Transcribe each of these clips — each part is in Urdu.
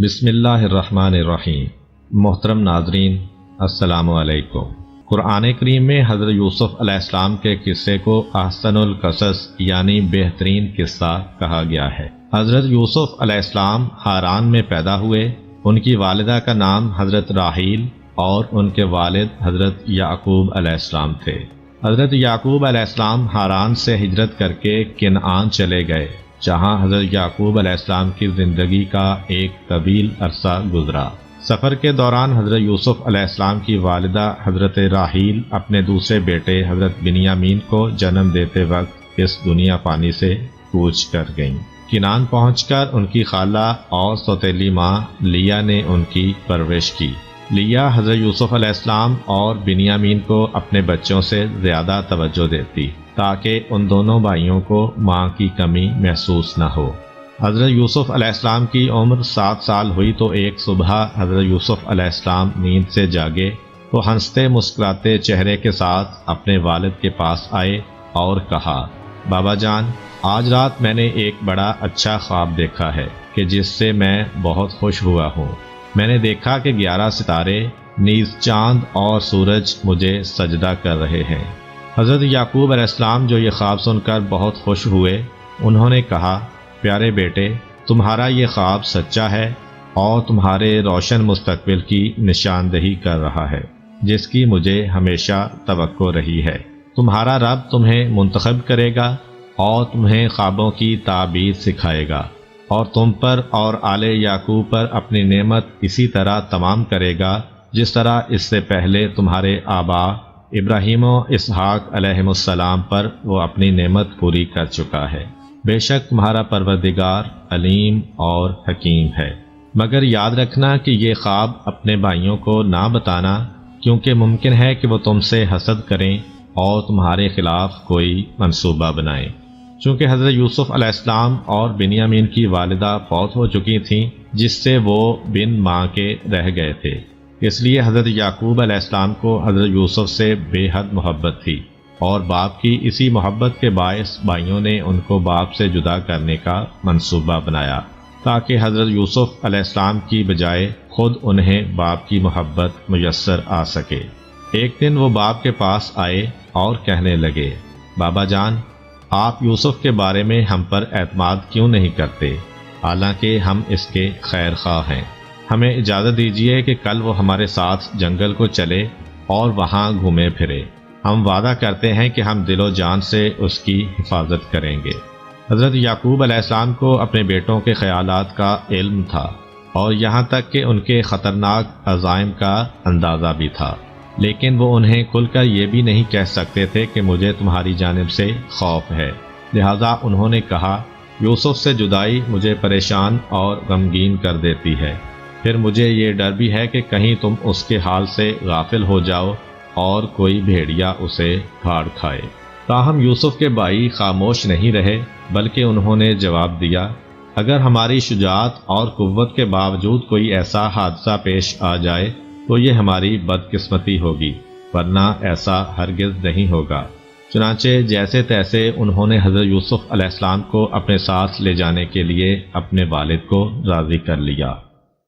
بسم اللہ الرحمن الرحیم۔ محترم ناظرین، السلام علیکم۔ قرآن کریم میں حضرت یوسف علیہ السلام کے قصے کو احسن القصص یعنی بہترین قصہ کہا گیا ہے۔ حضرت یوسف علیہ السلام حاران میں پیدا ہوئے۔ ان کی والدہ کا نام حضرت راحیل اور ان کے والد حضرت یعقوب علیہ السلام تھے۔ حضرت یعقوب علیہ السلام حاران سے ہجرت کر کے کنعان چلے گئے، جہاں حضرت یعقوب علیہ السلام کی زندگی کا ایک طویل عرصہ گزرا۔ سفر کے دوران حضرت یوسف علیہ السلام کی والدہ حضرت راحیل اپنے دوسرے بیٹے حضرت بنیامین کو جنم دیتے وقت اس دنیا فانی سے کوچ کر گئیں۔ کنعان پہنچ کر ان کی خالہ اور سوتیلی ماں لیا نے ان کی پرورش کی۔ لیا حضرت یوسف علیہ السلام اور بنیامین کو اپنے بچوں سے زیادہ توجہ دیتی تاکہ ان دونوں بھائیوں کو ماں کی کمی محسوس نہ ہو۔ حضرت یوسف علیہ السلام کی عمر 7 سال ہوئی تو ایک صبح حضرت یوسف علیہ السلام نیند سے جاگے تو ہنستے مسکراتے چہرے کے ساتھ اپنے والد کے پاس آئے اور کہا، بابا جان، آج رات میں نے ایک بڑا اچھا خواب دیکھا ہے کہ جس سے میں بہت خوش ہوا ہوں۔ میں نے دیکھا کہ 11 ستارے نیز چاند اور سورج مجھے سجدہ کر رہے ہیں۔ حضرت یعقوب علیہ السلام جو یہ خواب سن کر بہت خوش ہوئے، انہوں نے کہا، پیارے بیٹے، تمہارا یہ خواب سچا ہے اور تمہارے روشن مستقبل کی نشاندہی کر رہا ہے، جس کی مجھے ہمیشہ توقع رہی ہے۔ تمہارا رب تمہیں منتخب کرے گا اور تمہیں خوابوں کی تعبیر سکھائے گا، اور تم پر اور آل یعقوب پر اپنی نعمت اسی طرح تمام کرے گا جس طرح اس سے پہلے تمہارے آبا ابراہیم و اسحاق علیہم السلام پر وہ اپنی نعمت پوری کر چکا ہے۔ بے شک تمہارا پروردگار علیم اور حکیم ہے۔ مگر یاد رکھنا کہ یہ خواب اپنے بھائیوں کو نہ بتانا، کیونکہ ممکن ہے کہ وہ تم سے حسد کریں اور تمہارے خلاف کوئی منصوبہ بنائیں۔ چونکہ حضرت یوسف علیہ السلام اور بنیامین کی والدہ فوت ہو چکی تھیں، جس سے وہ بن ماں کے رہ گئے تھے، اس لیے حضرت یعقوب علیہ السلام کو حضرت یوسف سے بے حد محبت تھی، اور باپ کی اسی محبت کے باعث بھائیوں نے ان کو باپ سے جدا کرنے کا منصوبہ بنایا تاکہ حضرت یوسف علیہ السلام کی بجائے خود انہیں باپ کی محبت میسر آ سکے۔ ایک دن وہ باپ کے پاس آئے اور کہنے لگے، بابا جان، آپ یوسف کے بارے میں ہم پر اعتماد کیوں نہیں کرتے، حالانکہ ہم اس کے خیر خواہ ہیں۔ ہمیں اجازت دیجیے کہ کل وہ ہمارے ساتھ جنگل کو چلے اور وہاں گھومے پھرے۔ ہم وعدہ کرتے ہیں کہ ہم دل و جان سے اس کی حفاظت کریں گے۔ حضرت یعقوب علیہ السلام کو اپنے بیٹوں کے خیالات کا علم تھا، اور یہاں تک کہ ان کے خطرناک عزائم کا اندازہ بھی تھا، لیکن وہ انہیں کھل کر یہ بھی نہیں کہہ سکتے تھے کہ مجھے تمہاری جانب سے خوف ہے۔ لہذا انہوں نے کہا، یوسف سے جدائی مجھے پریشان اور غمگین کر دیتی ہے، پھر مجھے یہ ڈر بھی ہے کہ کہیں تم اس کے حال سے غافل ہو جاؤ اور کوئی بھیڑیا اسے پھاڑ کھائے۔ تاہم یوسف کے بھائی خاموش نہیں رہے، بلکہ انہوں نے جواب دیا، اگر ہماری شجاعت اور قوت کے باوجود کوئی ایسا حادثہ پیش آ جائے تو یہ ہماری بدقسمتی ہوگی، ورنہ ایسا ہرگز نہیں ہوگا۔ چنانچہ جیسے تیسے انہوں نے حضرت یوسف علیہ السلام کو اپنے ساتھ لے جانے کے لیے اپنے والد کو راضی کر لیا۔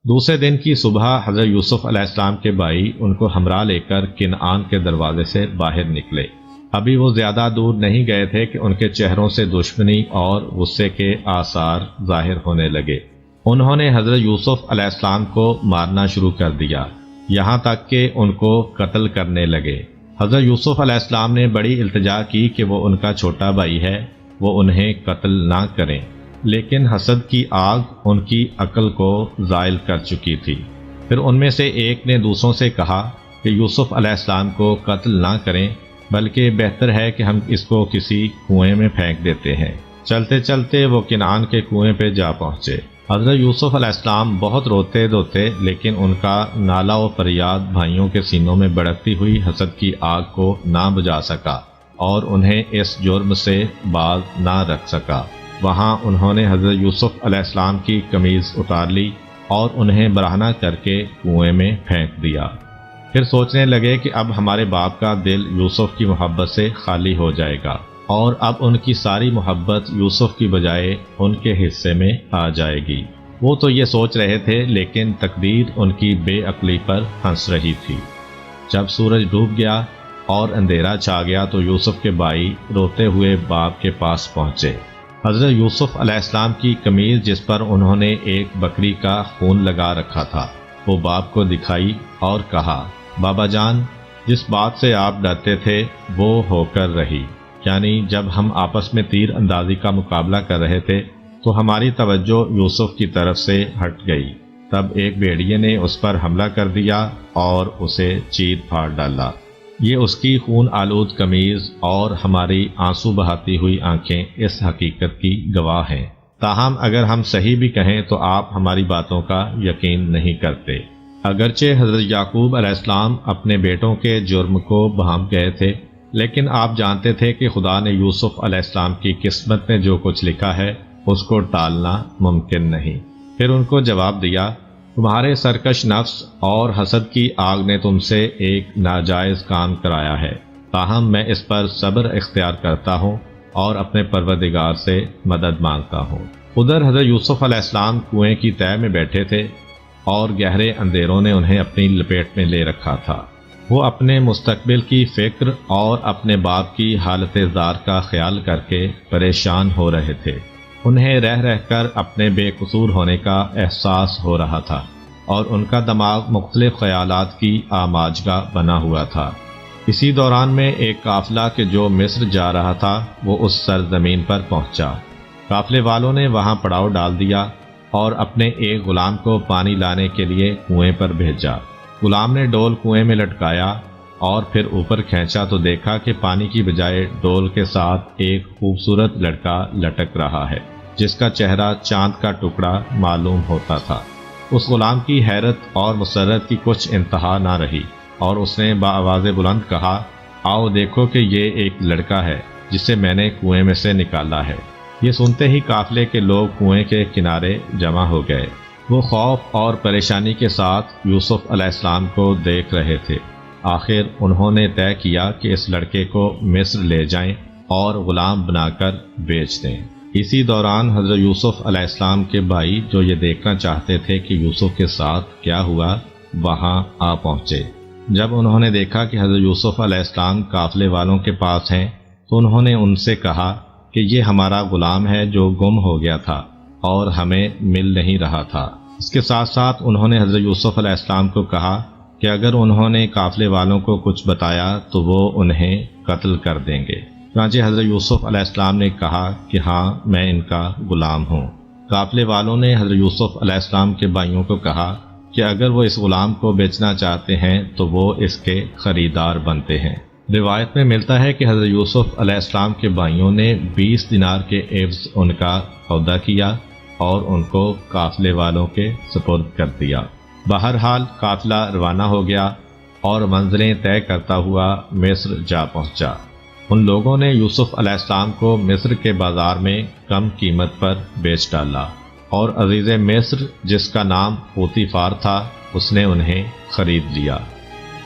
دوسرے دن کی صبح حضرت یوسف علیہ السلام کے بھائی ان کو ہمراہ لے کر کنعان کے دروازے سے باہر نکلے۔ ابھی وہ زیادہ دور نہیں گئے تھے کہ ان کے چہروں سے دشمنی اور غصے کے آثار ظاہر ہونے لگے۔ انہوں نے حضرت یوسف علیہ السلام کو مارنا شروع کر دیا، یہاں تک کہ ان کو قتل کرنے لگے۔ حضرت یوسف علیہ السلام نے بڑی التجا کی کہ وہ ان کا چھوٹا بھائی ہے، وہ انہیں قتل نہ کریں، لیکن حسد کی آگ ان کی عقل کو زائل کر چکی تھی۔ پھر ان میں سے ایک نے دوسروں سے کہا کہ یوسف علیہ السلام کو قتل نہ کریں، بلکہ بہتر ہے کہ ہم اس کو کسی کنویں میں پھینک دیتے ہیں۔ چلتے چلتے وہ کنعان کے کنویں پہ جا پہنچے۔ حضرت یوسف علیہ السلام بہت روتے دھوتے، لیکن ان کا نالہ و فریاد بھائیوں کے سینوں میں بڑھتی ہوئی حسد کی آگ کو نہ بجھا سکا اور انہیں اس جرم سے باز نہ رکھ سکا۔ وہاں انہوں نے حضرت یوسف علیہ السلام کی قمیض اتار لی اور انہیں برہنہ کر کے کنویں میں پھینک دیا۔ پھر سوچنے لگے کہ اب ہمارے باپ کا دل یوسف کی محبت سے خالی ہو جائے گا، اور اب ان کی ساری محبت یوسف کی بجائے ان کے حصے میں آ جائے گی۔ وہ تو یہ سوچ رہے تھے لیکن تقدیر ان کی بے عقلی پر ہنس رہی تھی۔ جب سورج ڈوب گیا اور اندھیرا چھا گیا تو یوسف کے بھائی روتے ہوئے باپ کے پاس پہنچے۔ حضرت یوسف علیہ السلام کی قمیض جس پر انہوں نے ایک بکری کا خون لگا رکھا تھا وہ باپ کو دکھائی اور کہا، بابا جان، جس بات سے آپ ڈرتے تھے وہ ہو کر رہی، یعنی جب ہم آپس میں تیر اندازی کا مقابلہ کر رہے تھے تو ہماری توجہ یوسف کی طرف سے ہٹ گئی۔ تب ایک بھیڑیے نے اس پر حملہ کر دیا اور اسے چیر پھاڑ ڈالا۔ یہ اس کی خون آلود قمیض اور ہماری آنسو بہاتی ہوئی آنکھیں اس حقیقت کی گواہ ہیں۔ تاہم اگر ہم صحیح بھی کہیں تو آپ ہماری باتوں کا یقین نہیں کرتے۔ اگرچہ حضرت یعقوب علیہ السلام اپنے بیٹوں کے جرم کو بہم گئے تھے، لیکن آپ جانتے تھے کہ خدا نے یوسف علیہ السلام کی قسمت میں جو کچھ لکھا ہے اس کو ٹالنا ممکن نہیں۔ پھر ان کو جواب دیا، تمہارے سرکش نفس اور حسد کی آگ نے تم سے ایک ناجائز کام کرایا ہے، تاہم میں اس پر صبر اختیار کرتا ہوں اور اپنے پروردگار سے مدد مانگتا ہوں۔ ادھر حضرت یوسف علیہ السلام کنویں کی تہہ میں بیٹھے تھے اور گہرے اندھیروں نے انہیں اپنی لپیٹ میں لے رکھا تھا۔ وہ اپنے مستقبل کی فکر اور اپنے باپ کی حالت زار کا خیال کر کے پریشان ہو رہے تھے۔ انہیں رہ رہ کر اپنے بے قصور ہونے کا احساس ہو رہا تھا اور ان کا دماغ مختلف خیالات کی آماجگاہ بنا ہوا تھا۔ اسی دوران میں ایک قافلہ کہ جو مصر جا رہا تھا وہ اس سرزمین پر پہنچا۔ قافلے والوں نے وہاں پڑاؤ ڈال دیا اور اپنے ایک غلام کو پانی لانے کے لیے کنویں پر بھیجا۔ غلام نے ڈول کنویں میں لٹکایا اور پھر اوپر کھینچا تو دیکھا کہ پانی کی بجائے ڈول کے ساتھ ایک خوبصورت لڑکا لٹک رہا ہے جس کا چہرہ چاند کا ٹکڑا معلوم ہوتا تھا۔ اس غلام کی حیرت اور مسرت کی کچھ انتہا نہ رہی اور اس نے بآواز بلند کہا، آؤ دیکھو کہ یہ ایک لڑکا ہے جسے میں نے کنویں میں سے نکالا ہے۔ یہ سنتے ہی قافلے کے لوگ کنویں کے کنارے جمع ہو گئے۔ وہ خوف اور پریشانی کے ساتھ یوسف علیہ السلام کو دیکھ رہے تھے۔ آخر انہوں نے طے کیا کہ اس لڑکے کو مصر لے جائیں اور غلام بنا کر بیچ دیں۔ اسی دوران حضرت یوسف علیہ السلام کے بھائی جو یہ دیکھنا چاہتے تھے کہ یوسف کے ساتھ کیا ہوا وہاں آ پہنچے۔ جب انہوں نے دیکھا کہ حضرت یوسف علیہ السلام قافلے والوں کے پاس ہیں تو انہوں نے ان سے کہا کہ یہ ہمارا غلام ہے جو گم ہو گیا تھا اور ہمیں مل نہیں رہا تھا۔ اس کے ساتھ ساتھ انہوں نے حضرت یوسف علیہ السلام کو کہا کہ اگر انہوں نے قافلے والوں کو کچھ بتایا تو وہ انہیں قتل کر دیں گے۔ چنانچہ حضرت یوسف علیہ السلام نے کہا کہ ہاں میں ان کا غلام ہوں۔ قافلے والوں نے حضرت یوسف علیہ السلام کے بھائیوں کو کہا کہ اگر وہ اس غلام کو بیچنا چاہتے ہیں تو وہ اس کے خریدار بنتے ہیں۔ روایت میں ملتا ہے کہ حضرت یوسف علیہ السلام کے بھائیوں نے 20 دینار کے عوض ان کا سودا کیا اور ان کو قافلے والوں کے سپرد کر دیا۔ بہرحال قافلہ روانہ ہو گیا اور منزلیں طے کرتا ہوا مصر جا پہنچا۔ ان لوگوں نے یوسف علیہ السلام کو مصر کے بازار میں کم قیمت پر بیچ ڈالا اور عزیز مصر جس کا نام پوتیفار تھا اس نے انہیں خرید لیا۔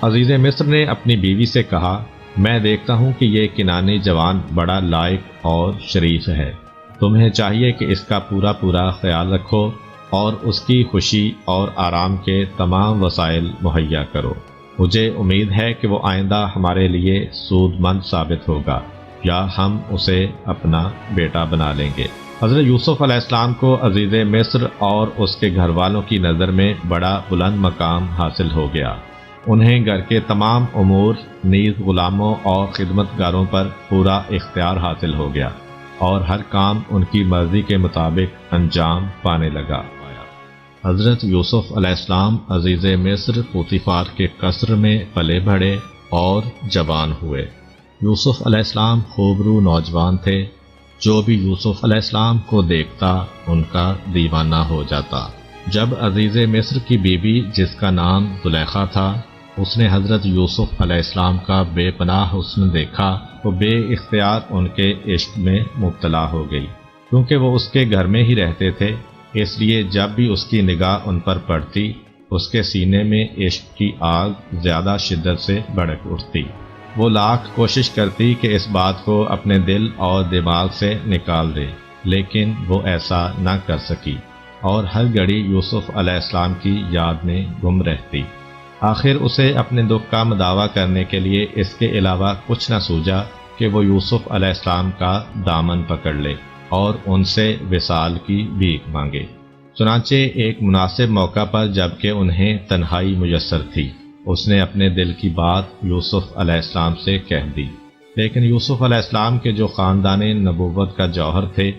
عزیز مصر نے اپنی بیوی سے کہا، میں دیکھتا ہوں کہ یہ کنانی جوان بڑا لائق اور شریف ہے، تمہیں چاہیے کہ اس کا پورا خیال رکھو اور اس کی خوشی اور آرام کے تمام وسائل مہیا کرو۔ مجھے امید ہے کہ وہ آئندہ ہمارے لیے سود مند ثابت ہوگا یا ہم اسے اپنا بیٹا بنا لیں گے۔ حضرت یوسف علیہ السلام کو عزیز مصر اور اس کے گھر والوں کی نظر میں بڑا بلند مقام حاصل ہو گیا۔ انہیں گھر کے تمام امور نیز غلاموں اور خدمت گاروں پر پورا اختیار حاصل ہو گیا اور ہر کام ان کی مرضی کے مطابق انجام پانے لگا۔ حضرت یوسف علیہ السلام عزیز مصر پوتیفار کے قصر میں پلے بڑھے اور جوان ہوئے۔ یوسف علیہ السلام خوبرو نوجوان تھے، جو بھی یوسف علیہ السلام کو دیکھتا ان کا دیوانہ ہو جاتا۔ جب عزیز مصر کی بیوی جس کا نام زلیخا تھا اس نے حضرت یوسف علیہ السلام کا بے پناہ حسن دیکھا تو بے اختیار ان کے عشق میں مبتلا ہو گئی۔ کیونکہ وہ اس کے گھر میں ہی رہتے تھے اس لیے جب بھی اس کی نگاہ ان پر پڑتی اس کے سینے میں عشق کی آگ زیادہ شدت سے بھڑک اٹھتی۔ وہ لاکھ کوشش کرتی کہ اس بات کو اپنے دل اور دماغ سے نکال دے، لیکن وہ ایسا نہ کر سکی اور ہر گھڑی یوسف علیہ السلام کی یاد میں گم رہتی۔ آخر اسے اپنے دکھ کا مداوع کرنے کے لیے اس کے علاوہ کچھ نہ سوجا کہ وہ یوسف علیہ السلام کا دامن پکڑ لے اور ان سے وصال کی بھیک مانگے۔ چنانچہ ایک مناسب موقع پر جبکہ انہیں تنہائی میسر تھی، اس نے اپنے دل کی بات یوسف علیہ السلام سے کہہ دی۔ لیکن یوسف علیہ السلام کے جو خاندان نبوت کا جوہر تھے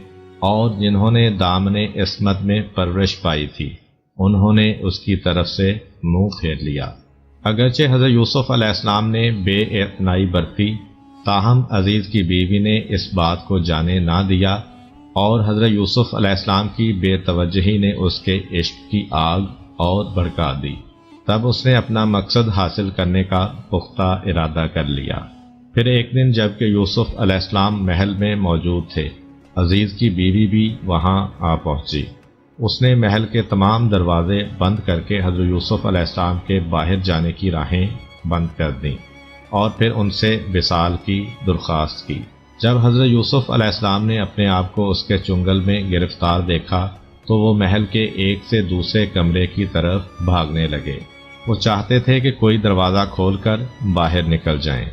اور جنہوں نے دامن عصمت میں پرورش پائی تھی، انہوں نے اس کی طرف سے منہ پھیر لیا۔ اگرچہ حضرت یوسف علیہ السلام نے بے اعتنائی برتی، تاہم عزیز کی بیوی نے اس بات کو جانے نہ دیا اور حضرت یوسف علیہ السلام کی بے توجہی نے اس کے عشق کی آگ اور بھڑکا دی۔ تب اس نے اپنا مقصد حاصل کرنے کا پختہ ارادہ کر لیا۔ پھر ایک دن جب کہ یوسف علیہ السلام محل میں موجود تھے، عزیز کی بیوی بھی وہاں آ پہنچی۔ اس نے محل کے تمام دروازے بند کر کے حضرت یوسف علیہ السلام کے باہر جانے کی راہیں بند کر دیں اور پھر ان سے وصال کی درخواست کی۔ جب حضرت یوسف علیہ السلام نے اپنے آپ کو اس کے چنگل میں گرفتار دیکھا تو وہ محل کے ایک سے دوسرے کمرے کی طرف بھاگنے لگے۔ وہ چاہتے تھے کہ کوئی دروازہ کھول کر باہر نکل جائیں۔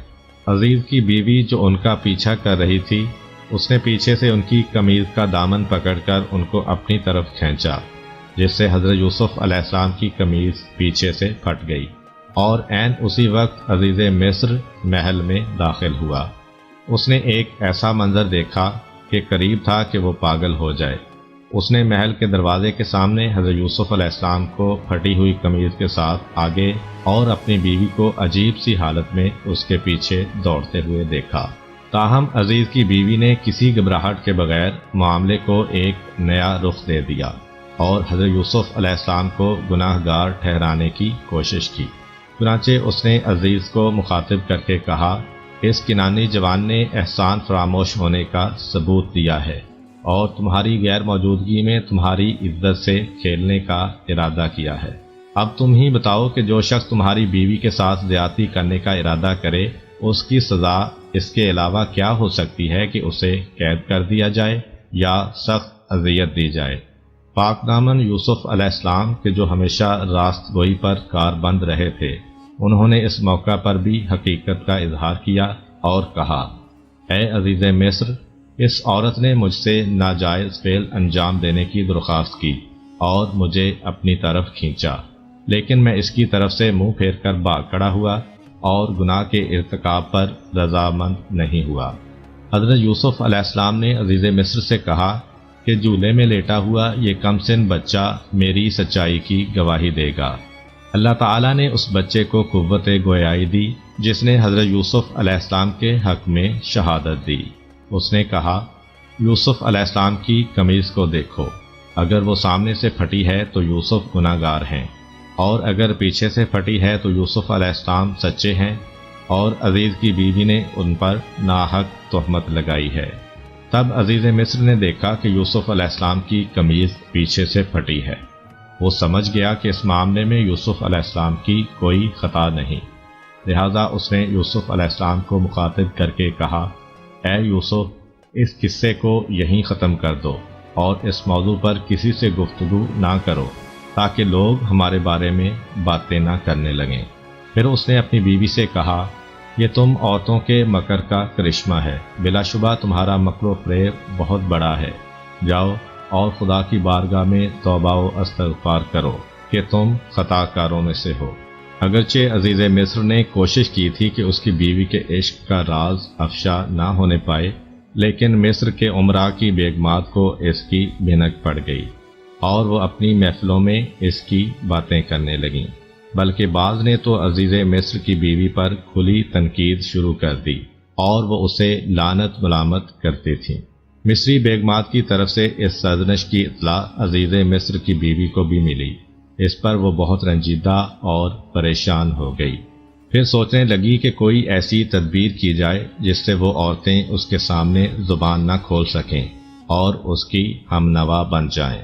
عزیز کی بیوی جو ان کا پیچھا کر رہی تھی، اس نے پیچھے سے ان کی قمیض کا دامن پکڑ کر ان کو اپنی طرف کھینچا، جس سے حضرت یوسف علیہ السلام کی قمیض پیچھے سے پھٹ گئی اور عین اسی وقت عزیز مصر محل میں داخل ہوا۔ اس نے ایک ایسا منظر دیکھا کہ قریب تھا کہ وہ پاگل ہو جائے۔ اس نے محل کے دروازے کے سامنے حضرت یوسف علیہ السلام کو پھٹی ہوئی قمیض کے ساتھ آگے اور اپنی بیوی کو عجیب سی حالت میں اس کے پیچھے دوڑتے ہوئے دیکھا۔ تاہم عزیز کی بیوی نے کسی گھبراہٹ کے بغیر معاملے کو ایک نیا رخ دے دیا اور حضرت یوسف علیہ السلام کو گناہ گار ٹھہرانے کی کوشش کی۔ چنانچہ اس نے عزیز کو مخاطب کر کے کہا، اس کنانی جوان نے احسان فراموش ہونے کا ثبوت دیا ہے اور تمہاری غیر موجودگی میں تمہاری عزت سے کھیلنے کا ارادہ کیا ہے۔ اب تم ہی بتاؤ کہ جو شخص تمہاری بیوی کے ساتھ زیادتی کرنے کا ارادہ کرے، اس کی سزا اس کے علاوہ کیا ہو سکتی ہے کہ اسے قید کر دیا جائے یا سخت اذیت دی جائے۔ پاک دامن یوسف علیہ السلام کے جو ہمیشہ راست گوئی پر کاربند رہے تھے، انہوں نے اس موقع پر بھی حقیقت کا اظہار کیا اور کہا، اے عزیز مصر، اس عورت نے مجھ سے ناجائز فعل انجام دینے کی درخواست کی اور مجھے اپنی طرف کھینچا، لیکن میں اس کی طرف سے منہ پھیر کر بھاگ کھڑا ہوا اور گناہ کے ارتکاب پر رضامند نہیں ہوا۔ حضرت یوسف علیہ السلام نے عزیز مصر سے کہا کہ جھولے میں لیٹا ہوا یہ کم سن بچہ میری سچائی کی گواہی دے گا۔ اللہ تعالیٰ نے اس بچے کو قوت گویائی دی جس نے حضرت یوسف علیہ السلام کے حق میں شہادت دی۔ اس نے کہا، یوسف علیہ السلام کی قمیض کو دیکھو، اگر وہ سامنے سے پھٹی ہے تو یوسف گناہ گار ہیں، اور اگر پیچھے سے پھٹی ہے تو یوسف علیہ السلام سچے ہیں اور عزیز کی بیوی نے ان پر ناحق تہمت لگائی ہے۔ تب عزیز مصر نے دیکھا کہ یوسف علیہ السلام کی قمیض پیچھے سے پھٹی ہے۔ وہ سمجھ گیا کہ اس معاملے میں یوسف علیہ السلام کی کوئی خطا نہیں، لہذا اس نے یوسف علیہ السلام کو مخاطب کر کے کہا، اے یوسف، اس قصے کو یہیں ختم کر دو اور اس موضوع پر کسی سے گفتگو نہ کرو تاکہ لوگ ہمارے بارے میں باتیں نہ کرنے لگیں۔ پھر اس نے اپنی بیوی سے کہا، یہ تم عورتوں کے مکر کا کرشمہ ہے، بلا شبہ تمہارا مکر و فریب بہت بڑا ہے۔ جاؤ اور خدا کی بارگاہ میں توبہ و استغفار کرو کہ تم خطا کاروں میں سے ہو۔ اگرچہ عزیز مصر نے کوشش کی تھی کہ اس کی بیوی کے عشق کا راز افشا نہ ہونے پائے، لیکن مصر کے عمراء کی بیگمات کو اس کی بھنک پڑ گئی اور وہ اپنی محفلوں میں اس کی باتیں کرنے لگیں، بلکہ بعض نے تو عزیز مصر کی بیوی پر کھلی تنقید شروع کر دی اور وہ اسے لعنت ملامت کرتی تھیں۔ مصری بیگمات کی طرف سے اس سرزنش کی اطلاع عزیز مصر کی بیوی کو بھی ملی۔ اس پر وہ بہت رنجیدہ اور پریشان ہو گئی۔ پھر سوچنے لگی کہ کوئی ایسی تدبیر کی جائے جس سے وہ عورتیں اس کے سامنے زبان نہ کھول سکیں اور اس کی ہمنوا بن جائیں۔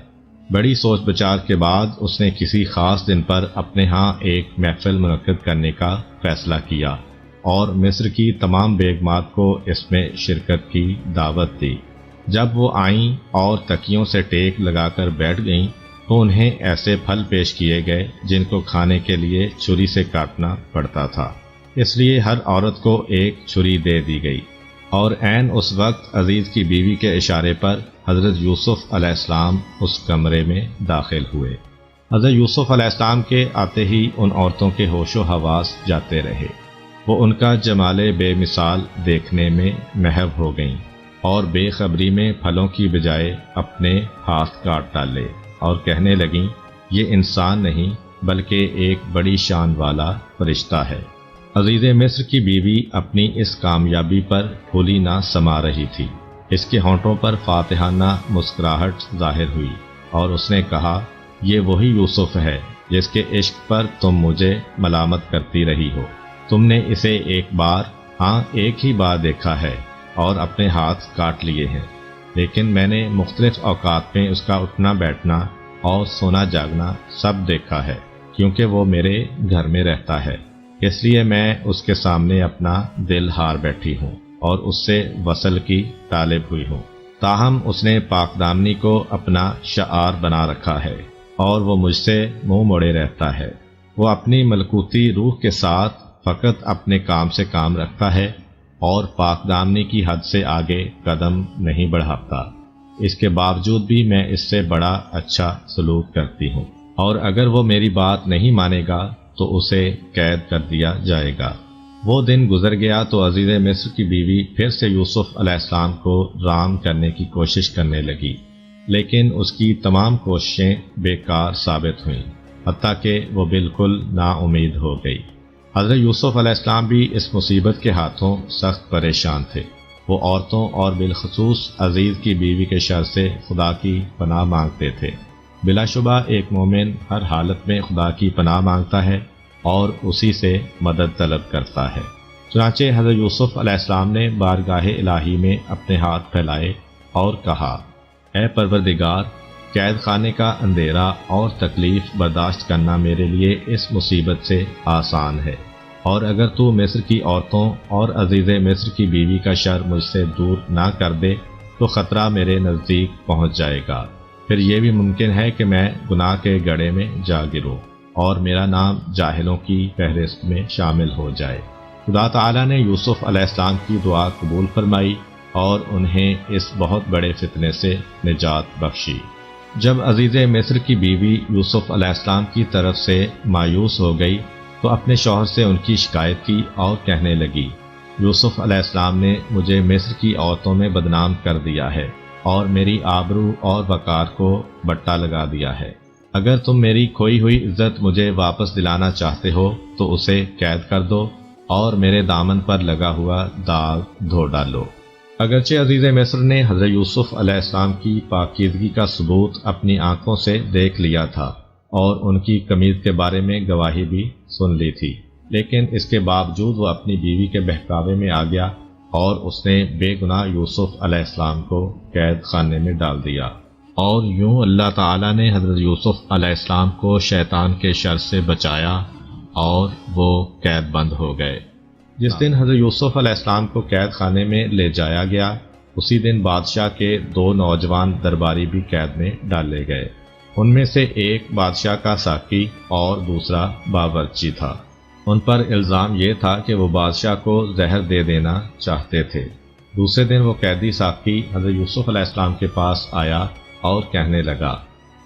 بڑی سوچ بچار کے بعد اس نے کسی خاص دن پر اپنے ہاں ایک محفل منعقد کرنے کا فیصلہ کیا اور مصر کی تمام بیگمات کو اس میں شرکت کی دعوت دی۔ جب وہ آئیں اور تکیوں سے ٹیک لگا کر بیٹھ گئیں تو انہیں ایسے پھل پیش کیے گئے جن کو کھانے کے لیے چھری سے کاٹنا پڑتا تھا، اس لیے ہر عورت کو ایک چھری دے دی گئی۔ اور عین اس وقت عزیز کی بیوی کے اشارے پر حضرت یوسف علیہ السلام اس کمرے میں داخل ہوئے۔ حضرت یوسف علیہ السلام کے آتے ہی ان عورتوں کے ہوش و حواس جاتے رہے، وہ ان کا جمال بے مثال دیکھنے میں محو ہو گئیں اور بے خبری میں پھلوں کی بجائے اپنے ہاتھ کاٹ ڈالے اور کہنے لگیں، یہ انسان نہیں بلکہ ایک بڑی شان والا فرشتہ ہے۔ عزیز مصر کی بیوی اپنی اس کامیابی پر پھولی نہ سما رہی تھی، اس کے ہونٹوں پر فاتحانہ مسکراہٹ ظاہر ہوئی اور اس نے کہا، یہ وہی یوسف ہے جس کے عشق پر تم مجھے ملامت کرتی رہی ہو۔ تم نے اسے ایک ہی بار دیکھا ہے اور اپنے ہاتھ کاٹ لیے ہیں، لیکن میں نے مختلف اوقات میں اس کا اٹھنا بیٹھنا اور سونا جاگنا سب دیکھا ہے، کیونکہ وہ میرے گھر میں رہتا ہے، اس لیے میں اس کے سامنے اپنا دل ہار بیٹھی ہوں اور اس سے وصل کی طالب ہوئی ہوں۔ تاہم اس نے پاک دامنی کو اپنا شعار بنا رکھا ہے اور وہ مجھ سے منہ موڑے رہتا ہے۔ وہ اپنی ملکوتی روح کے ساتھ فقط اپنے کام سے کام رکھتا ہے اور پاک دامنی کی حد سے آگے قدم نہیں بڑھاتا۔ اس کے باوجود بھی میں اس سے بڑا اچھا سلوک کرتی ہوں، اور اگر وہ میری بات نہیں مانے گا تو اسے قید کر دیا جائے گا۔ وہ دن گزر گیا تو عزیز مصر کی بیوی پھر سے یوسف علیہ السلام کو رام کرنے کی کوشش کرنے لگی، لیکن اس کی تمام کوششیں بیکار ثابت ہوئیں، حتیٰ کہ وہ بالکل نا امید ہو گئی۔ حضرت یوسف علیہ السلام بھی اس مصیبت کے ہاتھوں سخت پریشان تھے۔ وہ عورتوں اور بالخصوص عزیز کی بیوی کے شر سے خدا کی پناہ مانگتے تھے۔ بلا شبہ ایک مومن ہر حالت میں خدا کی پناہ مانگتا ہے اور اسی سے مدد طلب کرتا ہے۔ چنانچہ حضرت یوسف علیہ السلام نے بارگاہ الہی میں اپنے ہاتھ پھیلائے اور کہا، اے پروردگار، قید خانے کا اندھیرا اور تکلیف برداشت کرنا میرے لیے اس مصیبت سے آسان ہے، اور اگر تو مصر کی عورتوں اور عزیز مصر کی بیوی کا شر مجھ سے دور نہ کر دے تو خطرہ میرے نزدیک پہنچ جائے گا، پھر یہ بھی ممکن ہے کہ میں گناہ کے گڑھے میں جا گروں اور میرا نام جاہلوں کی فہرست میں شامل ہو جائے۔ خدا تعالیٰ نے یوسف علیہ السلام کی دعا قبول فرمائی اور انہیں اس بہت بڑے فتنے سے نجات بخشی۔ جب عزیز مصر کی بیوی یوسف علیہ السلام کی طرف سے مایوس ہو گئی تو اپنے شوہر سے ان کی شکایت کی اور کہنے لگی، یوسف علیہ السلام نے مجھے مصر کی عورتوں میں بدنام کر دیا ہے اور میری آبرو اور وقار کو بٹا لگا دیا ہے۔ اگر تم میری کھوئی ہوئی عزت مجھے واپس دلانا چاہتے ہو تو اسے قید کر دو اور میرے دامن پر لگا ہوا داغ دھو ڈالو۔ اگرچہ عزیز مصر نے حضرت یوسف علیہ السلام کی پاکیزگی کا ثبوت اپنی آنکھوں سے دیکھ لیا تھا اور ان کی قمیض کے بارے میں گواہی بھی سن لی تھی، لیکن اس کے باوجود وہ اپنی بیوی کے بہکاوے میں آ گیا اور اس نے بے گناہ یوسف علیہ السلام کو قید خانے میں ڈال دیا، اور یوں اللہ تعالیٰ نے حضرت یوسف علیہ السلام کو شیطان کے شر سے بچایا اور وہ قید بند ہو گئے۔ جس دن حضرت یوسف علیہ السلام کو قید خانے میں لے جایا گیا، اسی دن بادشاہ کے 2 نوجوان درباری بھی قید میں ڈالے گئے۔ ان میں سے ایک بادشاہ کا ساقی اور دوسرا باورچی تھا۔ ان پر الزام یہ تھا کہ وہ بادشاہ کو زہر دے دینا چاہتے تھے۔ دوسرے دن وہ قیدی ساقی حضرت یوسف علیہ السلام کے پاس آیا اور کہنے لگا،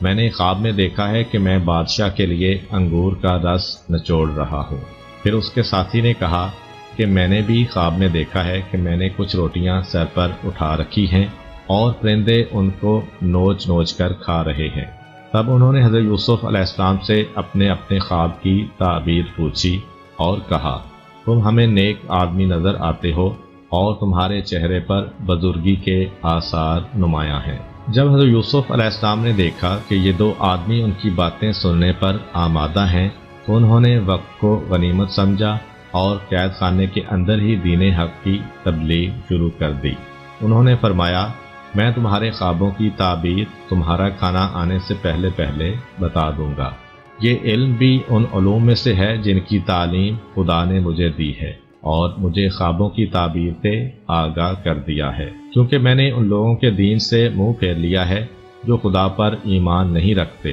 میں نے خواب میں دیکھا ہے کہ میں بادشاہ کے لیے انگور کا رس نچوڑ رہا ہوں۔ پھر اس کے ساتھی نے کہا کہ میں نے بھی خواب میں دیکھا ہے کہ میں نے کچھ روٹیاں سر پر اٹھا رکھی ہیں اور پرندے ان کو نوچ نوچ کر کھا رہے ہیں۔ تب انہوں نے حضرت یوسف علیہ السلام سے اپنے خواب کی تعبیر پوچھی اور کہا، تم ہمیں نیک آدمی نظر آتے ہو اور تمہارے چہرے پر بزرگی کے آثار نمایاں ہیں۔ جب حضرت یوسف علیہ السلام نے دیکھا کہ یہ 2 آدمی ان کی باتیں سننے پر آمادہ ہیں تو انہوں نے وقت کو غنیمت سمجھا اور قید خانے کے اندر ہی دین حق کی تبلیغ شروع کر دی۔ انہوں نے فرمایا، میں تمہارے خوابوں کی تعبیر تمہارا کھانا آنے سے پہلے بتا دوں گا۔ یہ علم بھی ان علوم میں سے ہے جن کی تعلیم خدا نے مجھے دی ہے اور مجھے خوابوں کی تعبیر سے آگاہ کر دیا ہے، کیونکہ میں نے ان لوگوں کے دین سے منہ پھیر لیا ہے جو خدا پر ایمان نہیں رکھتے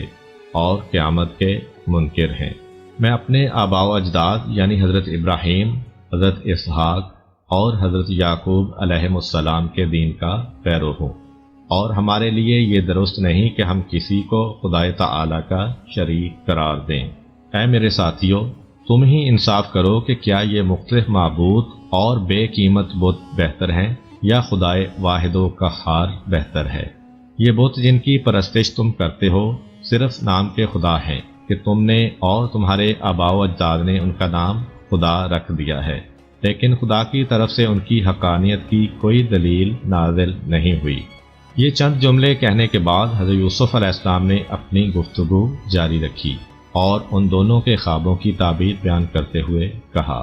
اور قیامت کے منکر ہیں۔ میں اپنے آباء و اجداد یعنی حضرت ابراہیم، حضرت اسحاق اور حضرت یعقوب علیہم السلام کے دین کا پیرو ہوں، اور ہمارے لیے یہ درست نہیں کہ ہم کسی کو خدائے تعالی کا شریک قرار دیں۔ اے میرے ساتھیو، تم ہی انصاف کرو کہ کیا یہ مختلف معبود اور بے قیمت بت بہتر ہیں یا خدائے واحد و قہار بہتر ہے؟ یہ بت جن کی پرستش تم کرتے ہو صرف نام کے خدا ہیں کہ تم نے اور تمہارے آباء و اجداد نے ان کا نام خدا رکھ دیا ہے، لیکن خدا کی طرف سے ان کی حقانیت کی کوئی دلیل نازل نہیں ہوئی۔ یہ چند جملے کہنے کے بعد حضرت یوسف علیہ السلام نے اپنی گفتگو جاری رکھی اور ان دونوں کے خوابوں کی تعبیر بیان کرتے ہوئے کہا،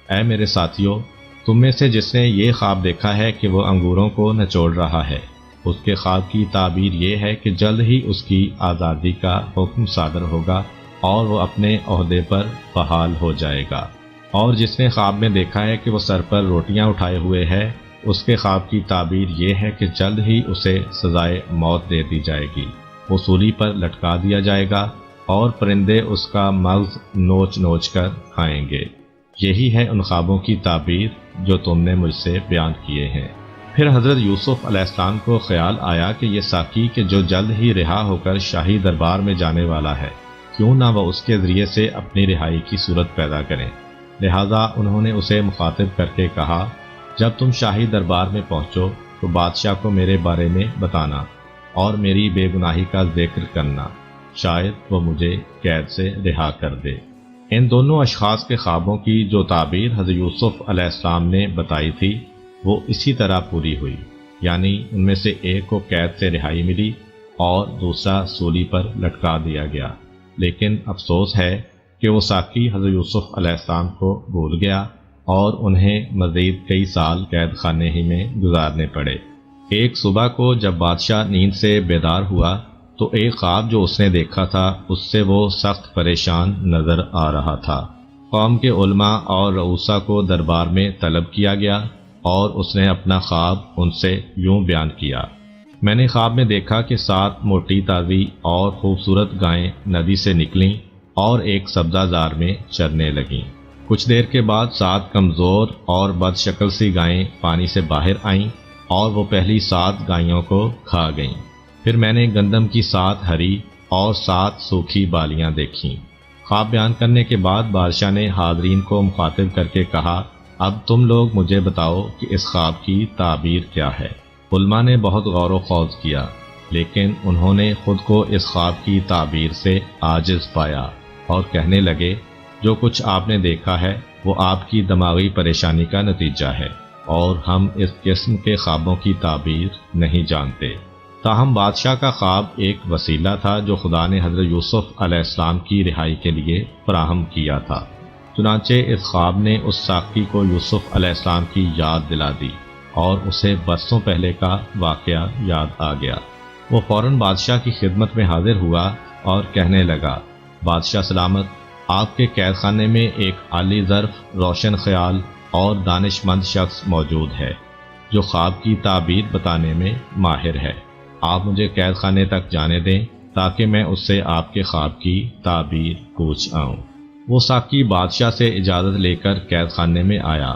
اے میرے ساتھیو، تم میں سے جس نے یہ خواب دیکھا ہے کہ وہ انگوروں کو نچوڑ رہا ہے، اس کے خواب کی تعبیر یہ ہے کہ جلد ہی اس کی آزادی کا حکم صادر ہوگا اور وہ اپنے عہدے پر بحال ہو جائے گا۔ اور جس نے خواب میں دیکھا ہے کہ وہ سر پر روٹیاں اٹھائے ہوئے ہے، اس کے خواب کی تعبیر یہ ہے کہ جلد ہی اسے سزائے موت دے دی جائے گی، وہ سولی پر لٹکا دیا جائے گا اور پرندے اس کا مغز نوچ نوچ کر کھائیں گے۔ یہی ہے ان خوابوں کی تعبیر جو تم نے مجھ سے بیان کیے ہیں۔ پھر حضرت یوسف علیہ السلام کو خیال آیا کہ یہ ساقی کہ جو جلد ہی رہا ہو کر شاہی دربار میں جانے والا ہے، کیوں نہ وہ اس کے ذریعے سے اپنی رہائی کی صورت پیدا کریں۔ لہذا انہوں نے اسے مخاطب کر کے کہا، جب تم شاہی دربار میں پہنچو تو بادشاہ کو میرے بارے میں بتانا اور میری بے گناہی کا ذکر کرنا، شاید وہ مجھے قید سے رہا کر دے۔ ان دونوں اشخاص کے خوابوں کی جو تعبیر حضرت یوسف علیہ السلام نے بتائی تھی وہ اسی طرح پوری ہوئی، یعنی ان میں سے ایک کو قید سے رہائی ملی اور دوسرا سولی پر لٹکا دیا گیا۔ لیکن افسوس ہے کہ وہ ساقی حضرت یوسف علیہ السلام کو بھول گیا اور انہیں مزید کئی سال قید خانے ہی میں گزارنے پڑے۔ ایک صبح کو جب بادشاہ نیند سے بیدار ہوا تو ایک خواب جو اس نے دیکھا تھا اس سے وہ سخت پریشان نظر آ رہا تھا۔ قوم کے علماء اور رؤسا کو دربار میں طلب کیا گیا اور اس نے اپنا خواب ان سے یوں بیان کیا، میں نے خواب میں دیکھا کہ 7 موٹی تازی اور خوبصورت گائیں ندی سے نکلیں اور ایک سبزہ زار میں چرنے لگیں۔ کچھ دیر کے بعد 7 کمزور اور بد شکل سی گائیں پانی سے باہر آئیں اور وہ پہلی 7 گائیوں کو کھا گئیں۔ پھر میں نے گندم کی 7 ہری اور 7 سوکھی بالیاں دیکھیں۔ خواب بیان کرنے کے بعد بادشاہ نے حاضرین کو مخاطب کر کے کہا، اب تم لوگ مجھے بتاؤ کہ اس خواب کی تعبیر کیا ہے۔ علماء نے بہت غور و خوض کیا، لیکن انہوں نے خود کو اس خواب کی تعبیر سے عاجز پایا اور کہنے لگے، جو کچھ آپ نے دیکھا ہے وہ آپ کی دماغی پریشانی کا نتیجہ ہے اور ہم اس قسم کے خوابوں کی تعبیر نہیں جانتے۔ تاہم بادشاہ کا خواب ایک وسیلہ تھا جو خدا نے حضرت یوسف علیہ السلام کی رہائی کے لیے فراہم کیا تھا۔ چنانچہ اس خواب نے اس ساقی کو یوسف علیہ السلام کی یاد دلا دی اور اسے برسوں پہلے کا واقعہ یاد آ گیا۔ وہ فوراً بادشاہ کی خدمت میں حاضر ہوا اور کہنے لگا، بادشاہ سلامت، آپ کے قید خانے میں ایک عالی ظرف، روشن خیال اور دانش مند شخص موجود ہے جو خواب کی تعبیر بتانے میں ماہر ہے۔ آپ مجھے قید خانے تک جانے دیں تاکہ میں اس سے آپ کے خواب کی تعبیر پوچھ آؤں۔ وہ ساقی بادشاہ سے اجازت لے کر قید خانے میں آیا،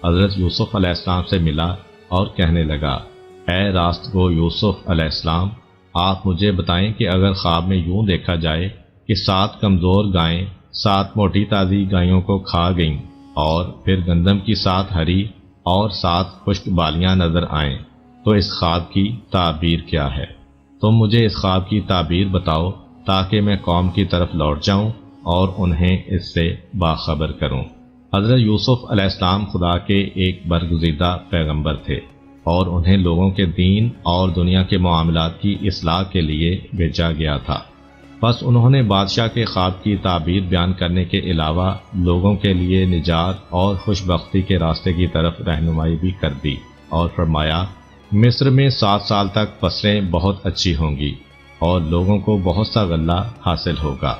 حضرت یوسف علیہ السلام سے ملا اور کہنے لگا، اے راست گو یوسف علیہ السلام، آپ مجھے بتائیں کہ اگر خواب میں یوں دیکھا جائے کہ 7 کمزور گائیں 7 موٹی تازی گائیوں کو کھا گئیں اور پھر گندم کی 7 ہری اور 7 خشک بالیاں نظر آئیں تو اس خواب کی تعبیر کیا ہے؟ تم مجھے اس خواب کی تعبیر بتاؤ تاکہ میں قوم کی طرف لوٹ جاؤں اور انہیں اس سے باخبر کروں۔ حضرت یوسف علیہ السلام خدا کے ایک برگزیدہ پیغمبر تھے اور انہیں لوگوں کے دین اور دنیا کے معاملات کی اصلاح کے لیے بھیجا گیا تھا۔ بس انہوں نے بادشاہ کے خواب کی تعبیر بیان کرنے کے علاوہ لوگوں کے لیے نجات اور خوش بختی کے راستے کی طرف رہنمائی بھی کر دی اور فرمایا، مصر میں 7 سال تک فصلیں بہت اچھی ہوں گی اور لوگوں کو بہت سا غلہ حاصل ہوگا۔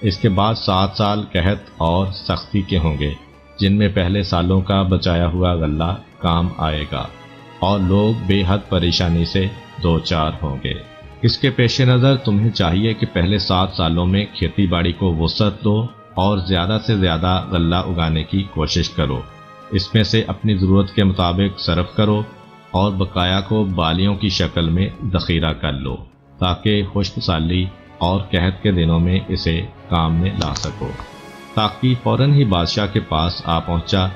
اس کے بعد 7 سال قحط اور سختی کے ہوں گے جن میں پہلے سالوں کا بچایا ہوا غلہ کام آئے گا اور لوگ بے حد پریشانی سے دوچار ہوں گے۔ اس کے پیش نظر تمہیں چاہیے کہ پہلے 7 سالوں میں کھیتی باڑی کو وسعت دو اور زیادہ سے زیادہ غلہ اگانے کی کوشش کرو، اس میں سے اپنی ضرورت کے مطابق صرف کرو اور بقایا کو بالیوں کی شکل میں ذخیرہ کر لو تاکہ خشک سالی اور قحط کے دنوں میں اسے کام میں لا سکو۔ تاقی فوراً ہی بادشاہ کے پاس آ پہنچا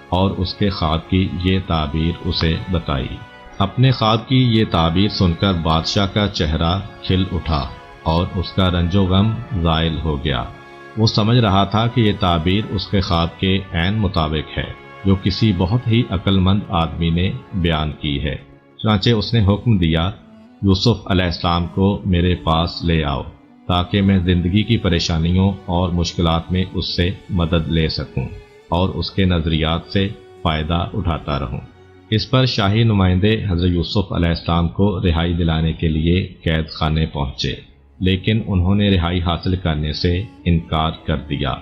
اور اس کے خواب کی یہ تعبیر اسے بتائی۔ اپنے خواب کی یہ تعبیر سن کر بادشاہ کا چہرہ کھل اٹھا اور اس کا رنج و غم زائل ہو گیا۔ وہ سمجھ رہا تھا کہ یہ تعبیر اس کے خواب کے عین مطابق ہے جو کسی بہت ہی عقل مند آدمی نے بیان کی ہے۔ چنانچہ اس نے حکم دیا، یوسف علیہ السلام کو میرے پاس لے آؤ تاکہ میں زندگی کی پریشانیوں اور مشکلات میں اس سے مدد لے سکوں اور اس کے نظریات سے فائدہ اٹھاتا رہوں۔ اس پر شاہی نمائندے حضرت یوسف علیہ السلام کو رہائی دلانے کے لیے قید خانے پہنچے، لیکن انہوں نے رہائی حاصل کرنے سے انکار کر دیا،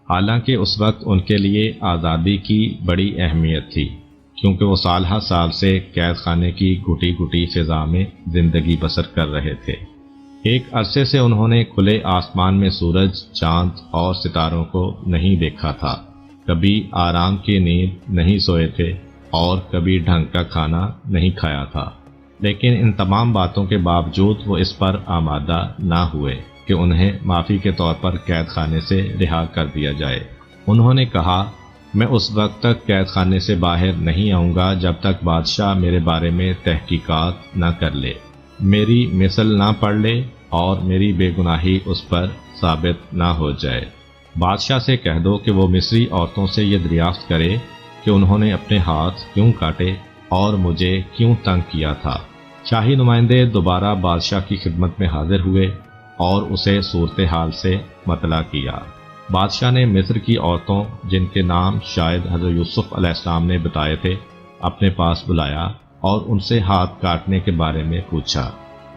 حالانکہ اس وقت ان کے لیے آزادی کی بڑی اہمیت تھی، کیونکہ وہ سال ہر سال سے قید خانے کی گھٹی گھٹی فضا میں زندگی بسر کر رہے تھے۔ ایک عرصے سے انہوں نے کھلے آسمان میں سورج، چاند اور ستاروں کو نہیں دیکھا تھا، کبھی آرام کی نیند نہیں سوئے تھے اور کبھی ڈھنگ کا کھانا نہیں کھایا تھا، لیکن ان تمام باتوں کے باوجود وہ اس پر آمادہ نہ ہوئے کہ انہیں معافی کے طور پر قید خانے سے رہا کر دیا جائے۔ انہوں نے کہا، میں اس وقت تک قید خانے سے باہر نہیں آؤں گا جب تک بادشاہ میرے بارے میں تحقیقات نہ کر لے، میری مثل نہ پڑھ لے اور میری بے گناہی اس پر ثابت نہ ہو جائے۔ بادشاہ سے کہہ دو کہ وہ مصری عورتوں سے یہ دریافت کرے کہ انہوں نے اپنے ہاتھ کیوں کاٹے اور مجھے کیوں تنگ کیا تھا۔ شاہی نمائندے دوبارہ بادشاہ کی خدمت میں حاضر ہوئے اور اسے صورتحال سے مطلع کیا۔ بادشاہ نے مصر کی عورتوں، جن کے نام شاید حضرت یوسف علیہ السلام نے بتائے تھے، اپنے پاس بلایا اور ان سے ہاتھ کاٹنے کے بارے میں پوچھا۔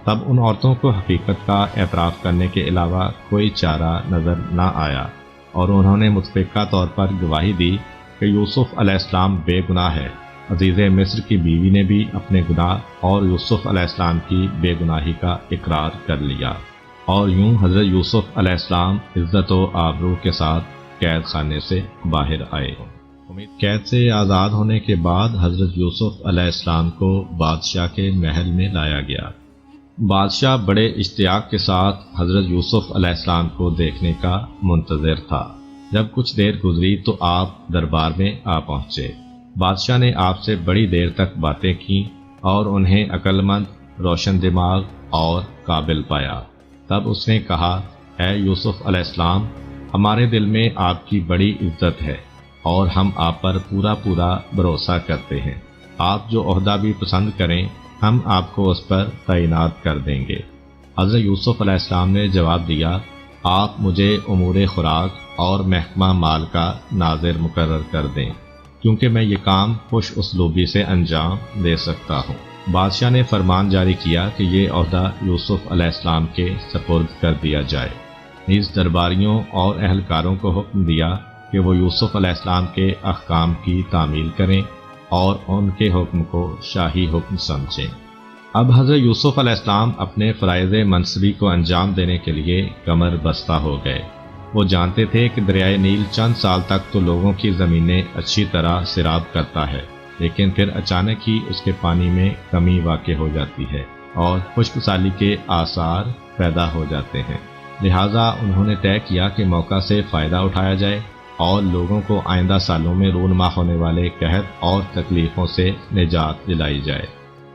تب ان عورتوں کو حقیقت کا اعتراف کرنے کے علاوہ کوئی چارہ نظر نہ آیا اور انہوں نے متفقہ طور پر گواہی دی کہ یوسف علیہ السلام بے گناہ ہے۔ عزیز مصر کی بیوی نے بھی اپنے گناہ اور یوسف علیہ السلام کی بے گناہی کا اقرار کر لیا، اور یوں حضرت یوسف علیہ السلام عزت و آبرو کے ساتھ قید خانے سے باہر آئے۔ قید سے آزاد ہونے کے بعد حضرت یوسف علیہ السلام کو بادشاہ کے محل میں لایا گیا۔ بادشاہ بڑے اشتیاق کے ساتھ حضرت یوسف علیہ السلام کو دیکھنے کا منتظر تھا۔ جب کچھ دیر گزری تو آپ دربار میں آ پہنچے۔ بادشاہ نے آپ سے بڑی دیر تک باتیں کی اور انہیں عقل مند، روشن دماغ اور قابل پایا۔ تب اس نے کہا، اے یوسف علیہ السلام، ہمارے دل میں آپ کی بڑی عزت ہے اور ہم آپ پر پورا بھروسہ کرتے ہیں۔ آپ جو عہدہ بھی پسند کریں ہم آپ کو اس پر تعینات کر دیں گے۔ حضرت یوسف علیہ السلام نے جواب دیا، آپ مجھے امور خوراک اور محکمہ مال کا ناظر مقرر کر دیں، کیونکہ میں یہ کام خوش اسلوبی سے انجام دے سکتا ہوں۔ بادشاہ نے فرمان جاری کیا کہ یہ عہدہ یوسف علیہ السلام کے سپرد کر دیا جائے۔ نیز درباریوں اور اہلکاروں کو حکم دیا کہ وہ یوسف علیہ السلام کے احکام کی تعمیل کریں اور ان کے حکم کو شاہی حکم سمجھیں۔ اب حضرت یوسف علیہ السلام اپنے فرائض منصبی کو انجام دینے کے لیے کمر بستہ ہو گئے۔ وہ جانتے تھے کہ دریائے نیل چند سال تک تو لوگوں کی زمینیں اچھی طرح سیراب کرتا ہے، لیکن پھر اچانک ہی اس کے پانی میں کمی واقع ہو جاتی ہے اور خشک سالی کے آثار پیدا ہو جاتے ہیں۔ لہٰذا انہوں نے طے کیا کہ موقع سے فائدہ اٹھایا جائے اور لوگوں کو آئندہ سالوں میں رونما ہونے والے قحط اور تکلیفوں سے نجات دلائی جائے۔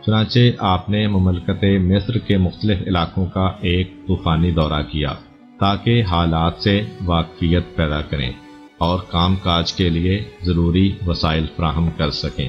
چنانچہ آپ نے مملکت مصر کے مختلف علاقوں کا ایک طوفانی دورہ کیا تاکہ حالات سے واقفیت پیدا کریں اور کام کاج کے لیے ضروری وسائل فراہم کر سکیں۔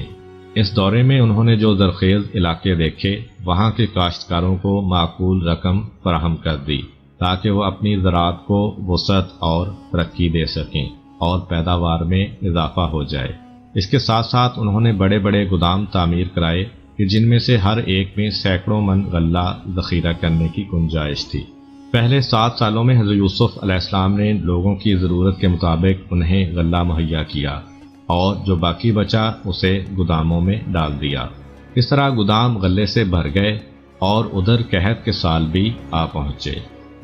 اس دورے میں انہوں نے جو زرخیز علاقے دیکھے، وہاں کے کاشتکاروں کو معقول رقم فراہم کر دی تاکہ وہ اپنی زراعت کو وسعت اور ترقی دے سکیں اور پیداوار میں اضافہ ہو جائے۔ اس کے ساتھ ساتھ انہوں نے بڑے بڑے گودام تعمیر کرائے کہ جن میں سے ہر ایک میں سینکڑوں من غلہ ذخیرہ کرنے کی گنجائش تھی۔ پہلے 7 سالوں میں حضرت یوسف علیہ السلام نے لوگوں کی ضرورت کے مطابق انہیں غلہ مہیا کیا اور جو باقی بچا اسے گوداموں میں ڈال دیا۔ اس طرح گودام غلے سے بھر گئے اور ادھر قحط کے سال بھی آ پہنچے۔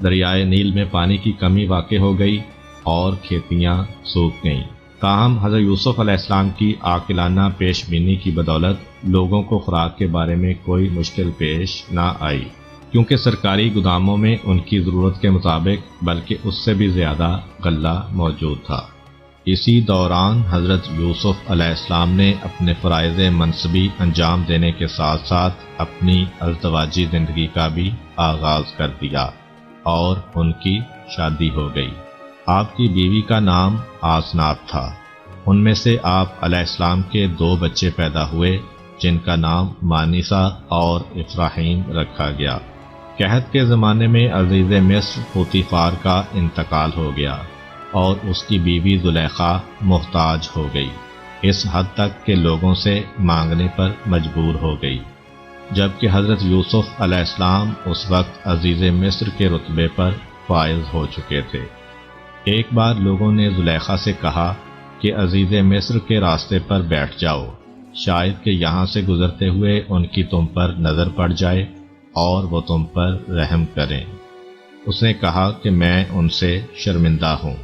دریائے نیل میں پانی کی کمی واقع ہو گئی اور کھیتیاں سوکھ گئیں۔ تاہم حضرت یوسف علیہ السلام کی عاقلانہ پیش بینی کی بدولت لوگوں کو خوراک کے بارے میں کوئی مشکل پیش نہ آئی، کیونکہ سرکاری گوداموں میں ان کی ضرورت کے مطابق بلکہ اس سے بھی زیادہ غلہ موجود تھا۔ اسی دوران حضرت یوسف علیہ السلام نے اپنے فرائض منصبی انجام دینے کے ساتھ ساتھ اپنی ازدواجی زندگی کا بھی آغاز کر دیا اور ان کی شادی ہو گئی۔ آپ کی بیوی کا نام آسنات تھا۔ ان میں سے آپ علیہ السلام کے 2 بچے پیدا ہوئے جن کا نام مانیسا اور افراہیم رکھا گیا۔ قحط کے زمانے میں عزیز مصر پوتیفار کا انتقال ہو گیا اور اس کی بیوی زلیخا محتاج ہو گئی، اس حد تک کہ لوگوں سے مانگنے پر مجبور ہو گئی، جبکہ حضرت یوسف علیہ السلام اس وقت عزیز مصر کے رتبے پر فائز ہو چکے تھے۔ ایک بار لوگوں نے زلیخا سے کہا کہ عزیز مصر کے راستے پر بیٹھ جاؤ، شاید کہ یہاں سے گزرتے ہوئے ان کی تم پر نظر پڑ جائے اور وہ تم پر رحم کریں۔ اس نے کہا کہ میں ان سے شرمندہ ہوں۔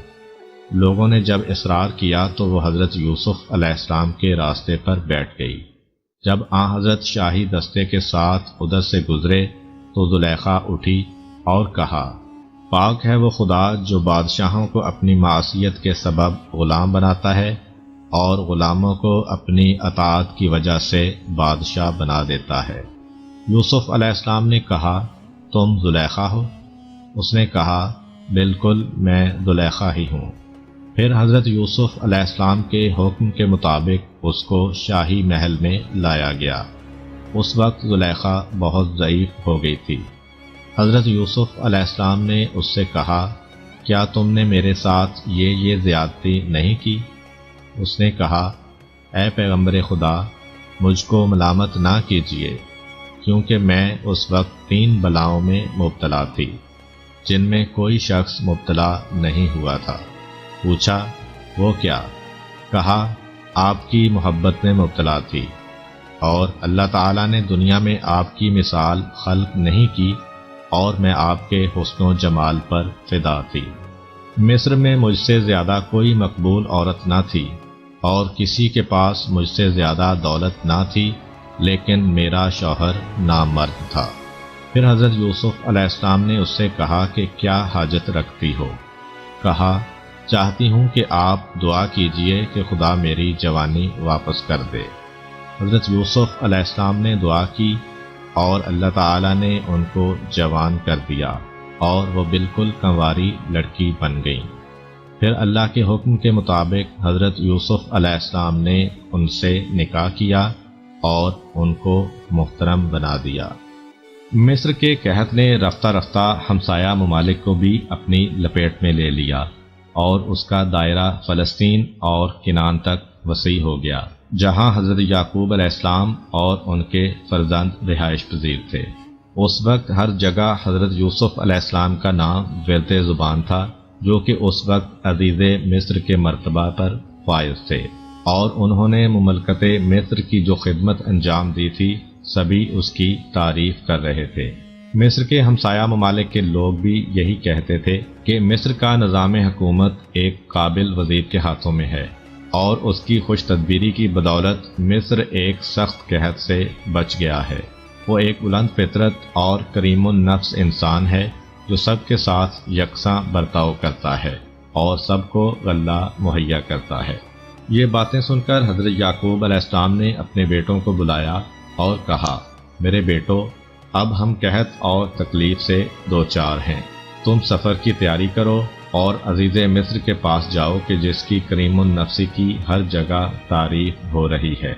لوگوں نے جب اصرار کیا تو وہ حضرت یوسف علیہ السلام کے راستے پر بیٹھ گئی۔ جب حضرت شاہی دستے کے ساتھ ادھر سے گزرے تو زلیخا اٹھی اور کہا، پاک ہے وہ خدا جو بادشاہوں کو اپنی معصیت کے سبب غلام بناتا ہے اور غلاموں کو اپنی اطاعت کی وجہ سے بادشاہ بنا دیتا ہے۔ یوسف علیہ السلام نے کہا، تم زلیخا ہو؟ اس نے کہا، بالکل میں زلیخا ہی ہوں۔ پھر حضرت یوسف علیہ السلام کے حکم کے مطابق اس کو شاہی محل میں لایا گیا۔ اس وقت زلیخا بہت ضعیف ہو گئی تھی۔ حضرت یوسف علیہ السلام نے اس سے کہا، کیا تم نے میرے ساتھ یہ زیادتی نہیں کی؟ اس نے کہا، اے پیغمبر خدا، مجھ کو ملامت نہ کیجیے، کیونکہ میں اس وقت 3 بلاؤں میں مبتلا تھی جن میں کوئی شخص مبتلا نہیں ہوا تھا۔ پوچھا، وہ کیا؟ کہا، آپ کی محبت میں مبتلا تھی اور اللہ تعالیٰ نے دنیا میں آپ کی مثال خلق نہیں کی اور میں آپ کے حسن و جمال پر فدا تھی۔ مصر میں مجھ سے زیادہ کوئی مقبول عورت نہ تھی اور کسی کے پاس مجھ سے زیادہ دولت نہ تھی، لیکن میرا شوہر نامرد تھا۔ پھر حضرت یوسف علیہ السلام نے اس سے کہا کہ کیا حاجت رکھتی ہو؟ کہا، چاہتی ہوں کہ آپ دعا کیجئے کہ خدا میری جوانی واپس کر دے۔ حضرت یوسف علیہ السلام نے دعا کی اور اللہ تعالیٰ نے ان کو جوان کر دیا اور وہ بالکل کنواری لڑکی بن گئیں۔ پھر اللہ کے حکم کے مطابق حضرت یوسف علیہ السلام نے ان سے نکاح کیا اور ان کو محترم بنا دیا۔ مصر کے قحط نے رفتہ رفتہ ہمسایہ ممالک کو بھی اپنی لپیٹ میں لے لیا اور اس کا دائرہ فلسطین اور کنعان تک وسیع ہو گیا، جہاں حضرت یعقوب علیہ السلام اور ان کے فرزند رہائش پذیر تھے۔ اس وقت ہر جگہ حضرت یوسف علیہ السلام کا نام ورد زبان تھا، جو کہ اس وقت عزیز مصر کے مرتبہ پر فائز تھے، اور انہوں نے مملکت مصر کی جو خدمت انجام دی تھی سبھی اس کی تعریف کر رہے تھے۔ مصر کے ہمسایہ ممالک کے لوگ بھی یہی کہتے تھے کہ مصر کا نظام حکومت ایک قابل وزیر کے ہاتھوں میں ہے اور اس کی خوش تدبیری کی بدولت مصر ایک سخت قحط سے بچ گیا ہے۔ وہ ایک بلند فطرت اور کریم النفس انسان ہے جو سب کے ساتھ یکساں برتاؤ کرتا ہے اور سب کو غلہ مہیا کرتا ہے۔ یہ باتیں سن کر حضرت یعقوب علیہ السلام نے اپنے بیٹوں کو بلایا اور کہا، میرے بیٹو، اب ہم قحط اور تکلیف سے دوچار ہیں۔ تم سفر کی تیاری کرو اور عزیز مصر کے پاس جاؤ کہ جس کی کریم النفسی کی ہر جگہ تعریف ہو رہی ہے،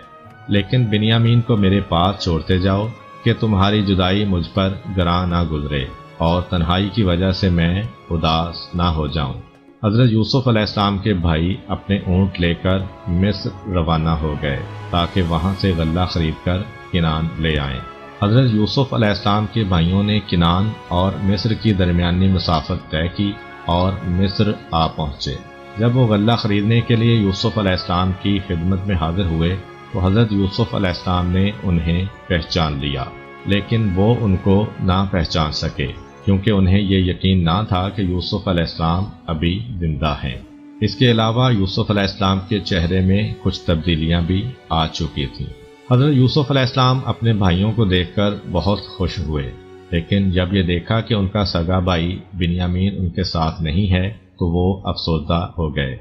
لیکن بنیامین کو میرے پاس چھوڑتے جاؤ کہ تمہاری جدائی مجھ پر گراں نہ گزرے اور تنہائی کی وجہ سے میں اداس نہ ہو جاؤں۔ حضرت یوسف علیہ السلام کے بھائی اپنے اونٹ لے کر مصر روانہ ہو گئے تاکہ وہاں سے غلہ خرید کر کنعان لے آئیں۔ حضرت یوسف علیہ السلام کے بھائیوں نے کنعان اور مصر کی درمیانی مسافت طے کی اور مصر آ پہنچے۔ جب وہ غلہ خریدنے کے لیے یوسف علیہ السلام کی خدمت میں حاضر ہوئے تو حضرت یوسف علیہ السلام نے انہیں پہچان لیا۔ لیکن وہ ان کو نہ پہچان سکے کیونکہ انہیں یہ یقین نہ تھا کہ یوسف علیہ السلام ابھی زندہ ہیں۔ اس کے علاوہ یوسف علیہ السلام کے چہرے میں کچھ تبدیلیاں بھی آ چکی تھیں۔ حضرت یوسف علیہ السلام اپنے بھائیوں کو دیکھ کر بہت خوش ہوئے، لیکن جب یہ دیکھا کہ ان کا سگا بھائی بنیامین ان کے ساتھ نہیں ہے تو وہ افسردہ ہو گئے۔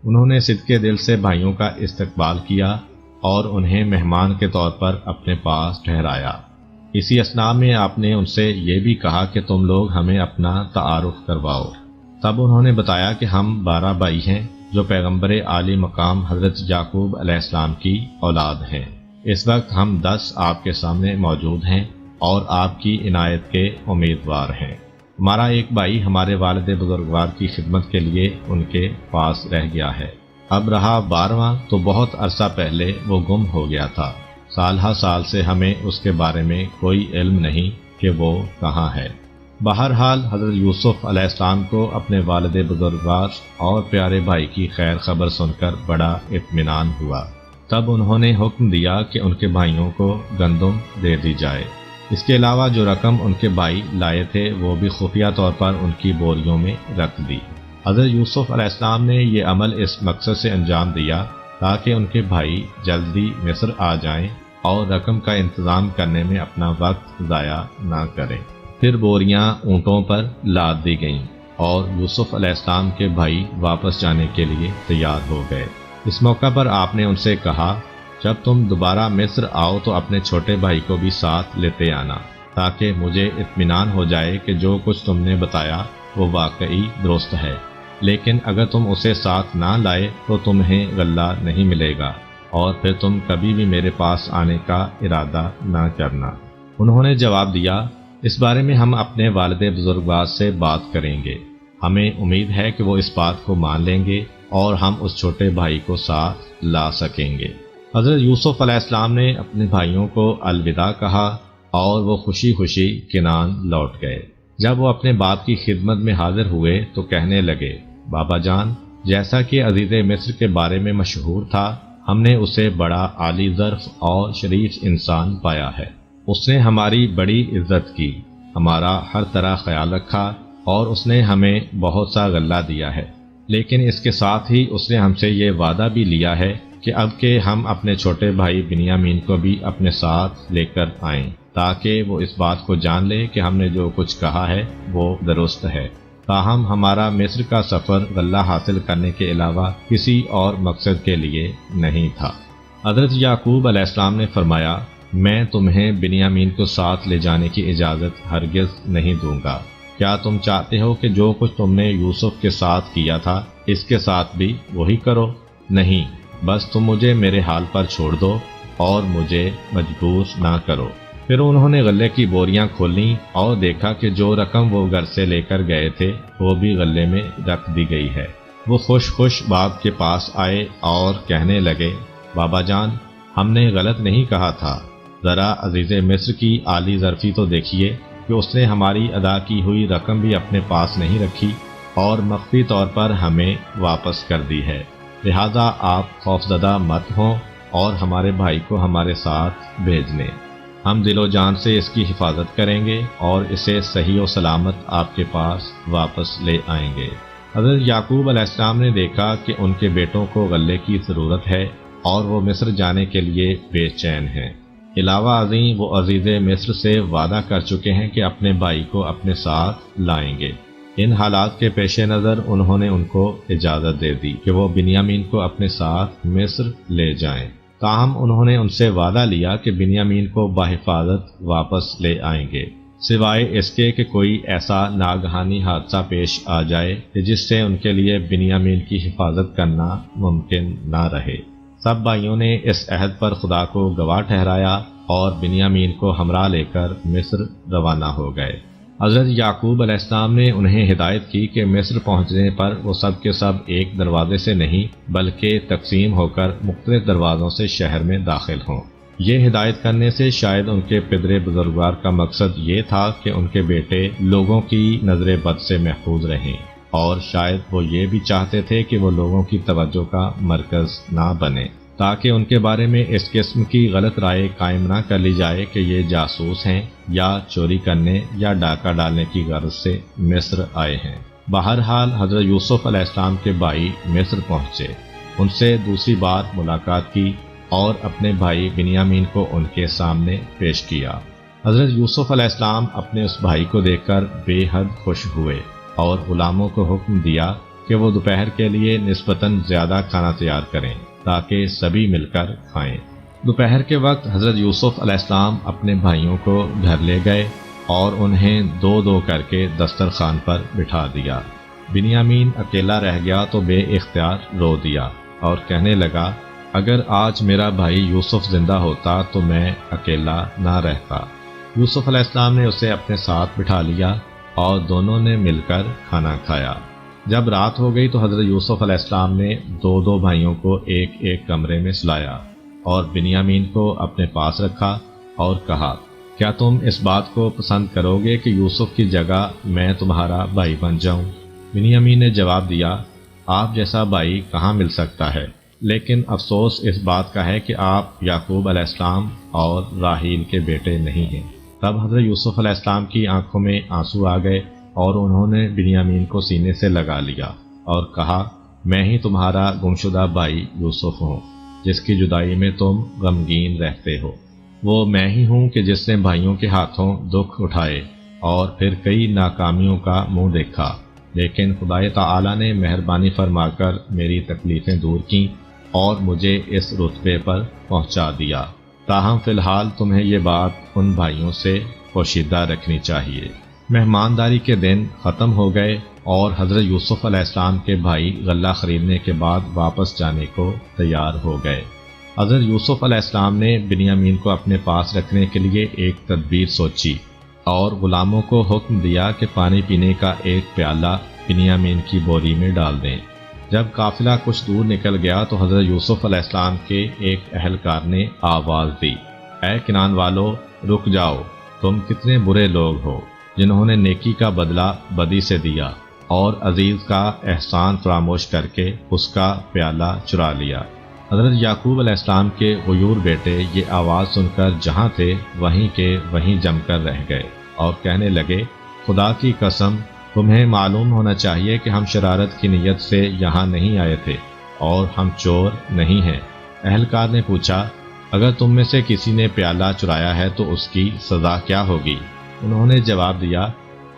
انہوں نے صدقے دل سے بھائیوں کا استقبال کیا اور انہیں مہمان کے طور پر اپنے پاس ٹھہرایا۔ اسی اثناء میں آپ نے ان سے یہ بھی کہا کہ تم لوگ ہمیں اپنا تعارف کرواؤ۔ تب انہوں نے بتایا کہ ہم 12 بھائی ہیں جو پیغمبر عالی مقام حضرت یعقوب علیہ السلام کی اولاد ہیں۔ اس وقت ہم 10 آپ کے سامنے موجود ہیں اور آپ کی عنایت کے امیدوار ہیں۔ ہمارا ایک بھائی ہمارے والد بزرگوار کی خدمت کے لیے ان کے پاس رہ گیا ہے۔ اب رہا 12واں تو بہت عرصہ پہلے وہ گم ہو گیا تھا۔ سال ہر سال سے ہمیں اس کے بارے میں کوئی علم نہیں کہ وہ کہاں ہے۔ بہرحال حضرت یوسف علیہ السلام کو اپنے والد بزرگوار اور پیارے بھائی کی خیر خبر سن کر بڑا اطمینان ہوا۔ تب انہوں نے حکم دیا کہ ان کے بھائیوں کو گندم دے دی جائے۔ اس کے علاوہ جو رقم ان کے بھائی لائے تھے وہ بھی خفیہ طور پر ان کی بوریوں میں رکھ دی۔ حضرت یوسف علیہ السلام نے یہ عمل اس مقصد سے انجام دیا تاکہ ان کے بھائی جلدی مصر آ جائیں اور رقم کا انتظام کرنے میں اپنا وقت ضائع نہ کریں۔ پھر بوریاں اونٹوں پر لاد دی گئیں اور یوسف علیہ السلام کے بھائی واپس جانے کے لیے تیار ہو گئے۔ اس موقع پر آپ نے ان سے کہا، جب تم دوبارہ مصر آؤ تو اپنے چھوٹے بھائی کو بھی ساتھ لیتے آنا تاکہ مجھے اطمینان ہو جائے کہ جو کچھ تم نے بتایا وہ واقعی درست ہے، لیکن اگر تم اسے ساتھ نہ لائے تو تمہیں غلہ نہیں ملے گا اور پھر تم کبھی بھی میرے پاس آنے کا ارادہ نہ کرنا۔ انہوں نے جواب دیا، اس بارے میں ہم اپنے والد بزرگوار سے بات کریں گے، ہمیں امید ہے کہ وہ اس بات کو مان لیں گے اور ہم اس چھوٹے بھائی کو ساتھ لا سکیں گے۔ حضرت یوسف علیہ السلام نے اپنے بھائیوں کو الوداع کہا اور وہ خوشی خوشی کنعان لوٹ گئے۔ جب وہ اپنے باپ کی خدمت میں حاضر ہوئے تو کہنے لگے، بابا جان، جیسا کہ عزیز مصر کے بارے میں مشہور تھا، ہم نے اسے بڑا عالی ظرف اور شریف انسان پایا ہے۔ اس نے ہماری بڑی عزت کی، ہمارا ہر طرح خیال رکھا اور اس نے ہمیں بہت سا غلہ دیا ہے، لیکن اس کے ساتھ ہی اس نے ہم سے یہ وعدہ بھی لیا ہے کہ اب کہ ہم اپنے چھوٹے بھائی بنیامین کو بھی اپنے ساتھ لے کر آئیں تاکہ وہ اس بات کو جان لے کہ ہم نے جو کچھ کہا ہے وہ درست ہے۔ تاہم ہمارا مصر کا سفر غلہ حاصل کرنے کے علاوہ کسی اور مقصد کے لیے نہیں تھا۔ حضرت یعقوب علیہ السلام نے فرمایا، میں تمہیں بنیامین کو ساتھ لے جانے کی اجازت ہرگز نہیں دوں گا۔ کیا تم چاہتے ہو کہ جو کچھ تم نے یوسف کے ساتھ کیا تھا اس کے ساتھ بھی وہی کرو؟ نہیں، بس تم مجھے میرے حال پر چھوڑ دو اور مجھے مجبور نہ کرو۔ پھر انہوں نے غلے کی بوریاں کھولیں اور دیکھا کہ جو رقم وہ گھر سے لے کر گئے تھے وہ بھی غلے میں رکھ دی گئی ہے۔ وہ خوش خوش باپ کے پاس آئے اور کہنے لگے، بابا جان، ہم نے غلط نہیں کہا تھا، ذرا عزیز مصر کی عالی ظرفی تو دیکھیے کہ اس نے ہماری ادا کی ہوئی رقم بھی اپنے پاس نہیں رکھی اور مخفی طور پر ہمیں واپس کر دی ہے۔ لہذا آپ خوفزدہ مت ہوں اور ہمارے بھائی کو ہمارے ساتھ بھیج لیں، ہم دل و جان سے اس کی حفاظت کریں گے اور اسے صحیح و سلامت آپ کے پاس واپس لے آئیں گے۔ حضرت یعقوب علیہ السلام نے دیکھا کہ ان کے بیٹوں کو غلے کی ضرورت ہے اور وہ مصر جانے کے لیے بے چین ہیں۔ علاوہ ازیں وہ عزیز مصر سے وعدہ کر چکے ہیں کہ اپنے بھائی کو اپنے ساتھ لائیں گے۔ ان حالات کے پیش نظر انہوں نے ان کو اجازت دے دی کہ وہ بنیامین کو اپنے ساتھ مصر لے جائیں۔ تاہم انہوں نے ان سے وعدہ لیا کہ بنیامین کو بحفاظت واپس لے آئیں گے، سوائے اس کے کہ کوئی ایسا ناگہانی حادثہ پیش آ جائے کہ جس سے ان کے لیے بنیامین کی حفاظت کرنا ممکن نہ رہے۔ سب بھائیوں نے اس عہد پر خدا کو گواہ ٹھہرایا اور بنیامین کو ہمراہ لے کر مصر روانہ ہو گئے۔ حضرت یعقوب علیہ السلام نے انہیں ہدایت کی کہ مصر پہنچنے پر وہ سب کے سب ایک دروازے سے نہیں بلکہ تقسیم ہو کر مختلف دروازوں سے شہر میں داخل ہوں۔ یہ ہدایت کرنے سے شاید ان کے پدر بزرگوار کا مقصد یہ تھا کہ ان کے بیٹے لوگوں کی نظر بد سے محفوظ رہیں، اور شاید وہ یہ بھی چاہتے تھے کہ وہ لوگوں کی توجہ کا مرکز نہ بنے۔ تاکہ ان کے بارے میں اس قسم کی غلط رائے قائم نہ کر لی جائے کہ یہ جاسوس ہیں یا چوری کرنے یا ڈاکہ ڈالنے کی غرض سے مصر آئے ہیں۔ بہرحال حضرت یوسف علیہ السلام کے بھائی مصر پہنچے، ان سے دوسری بار ملاقات کی اور اپنے بھائی بنیامین کو ان کے سامنے پیش کیا۔ حضرت یوسف علیہ السلام اپنے اس بھائی کو دیکھ کر بے حد خوش ہوئے اور غلاموں کو حکم دیا کہ وہ دوپہر کے لیے نسبتاً زیادہ کھانا تیار کریں تاکہ سبھی مل کر کھائیں۔ دوپہر کے وقت حضرت یوسف علیہ السلام اپنے بھائیوں کو گھر لے گئے اور انہیں دو دو کر کے دسترخوان پر بٹھا دیا۔ بنیامین اکیلا رہ گیا تو بے اختیار رو دیا اور کہنے لگا، اگر آج میرا بھائی یوسف زندہ ہوتا تو میں اکیلا نہ رہتا۔ یوسف علیہ السلام نے اسے اپنے ساتھ بٹھا لیا اور دونوں نے مل کر کھانا کھایا۔ جب رات ہو گئی تو حضرت یوسف علیہ السلام نے دو دو بھائیوں کو ایک ایک کمرے میں سلایا اور بنیامین کو اپنے پاس رکھا اور کہا، کیا تم اس بات کو پسند کرو گے کہ یوسف کی جگہ میں تمہارا بھائی بن جاؤں؟ بنیامین نے جواب دیا، آپ جیسا بھائی کہاں مل سکتا ہے، لیکن افسوس اس بات کا ہے کہ آپ یعقوب علیہ السلام اور راحیل کے بیٹے نہیں ہیں۔ تب حضرت یوسف علیہ السلام کی آنکھوں میں آنسو آ گئے اور انہوں نے بنیامین کو سینے سے لگا لیا اور کہا، میں ہی تمہارا گمشدہ بھائی یوسف ہوں جس کی جدائی میں تم غمگین رہتے ہو۔ وہ میں ہی ہوں کہ جس نے بھائیوں کے ہاتھوں دکھ اٹھائے اور پھر کئی ناکامیوں کا منہ دیکھا، لیکن خدائے تعالی نے مہربانی فرما کر میری تکلیفیں دور کیں اور مجھے اس رتبے پر پہنچا دیا۔ تاہم فی الحال تمہیں یہ بات ان بھائیوں سے پوشیدہ رکھنی چاہیے۔ مہمانداری کے دن ختم ہو گئے اور حضرت یوسف علیہ السلام کے بھائی غلہ خریدنے کے بعد واپس جانے کو تیار ہو گئے۔ حضرت یوسف علیہ السلام نے بنیامین کو اپنے پاس رکھنے کے لیے ایک تدبیر سوچی اور غلاموں کو حکم دیا کہ پانی پینے کا ایک پیالہ بنیامین کی بوری میں ڈال دیں۔ جب قافلہ کچھ دور نکل گیا تو حضرت یوسف علیہ السلام کے ایک اہلکار نے آواز دی، اے کنعان والو، رک جاؤ، تم کتنے برے لوگ ہو جنہوں نے نیکی کا بدلہ بدی سے دیا اور عزیز کا احسان فراموش کر کے اس کا پیالہ چرا لیا۔ حضرت یعقوب علیہ السلام کے غیور بیٹے یہ آواز سن کر جہاں تھے وہیں کے وہیں جم کر رہ گئے اور کہنے لگے، خدا کی قسم، تمہیں معلوم ہونا چاہیے کہ ہم شرارت کی نیت سے یہاں نہیں آئے تھے اور ہم چور نہیں ہیں۔ اہلکار نے پوچھا، اگر تم میں سے کسی نے پیالہ چرایا ہے تو اس کی سزا کیا ہوگی؟ انہوں نے جواب دیا،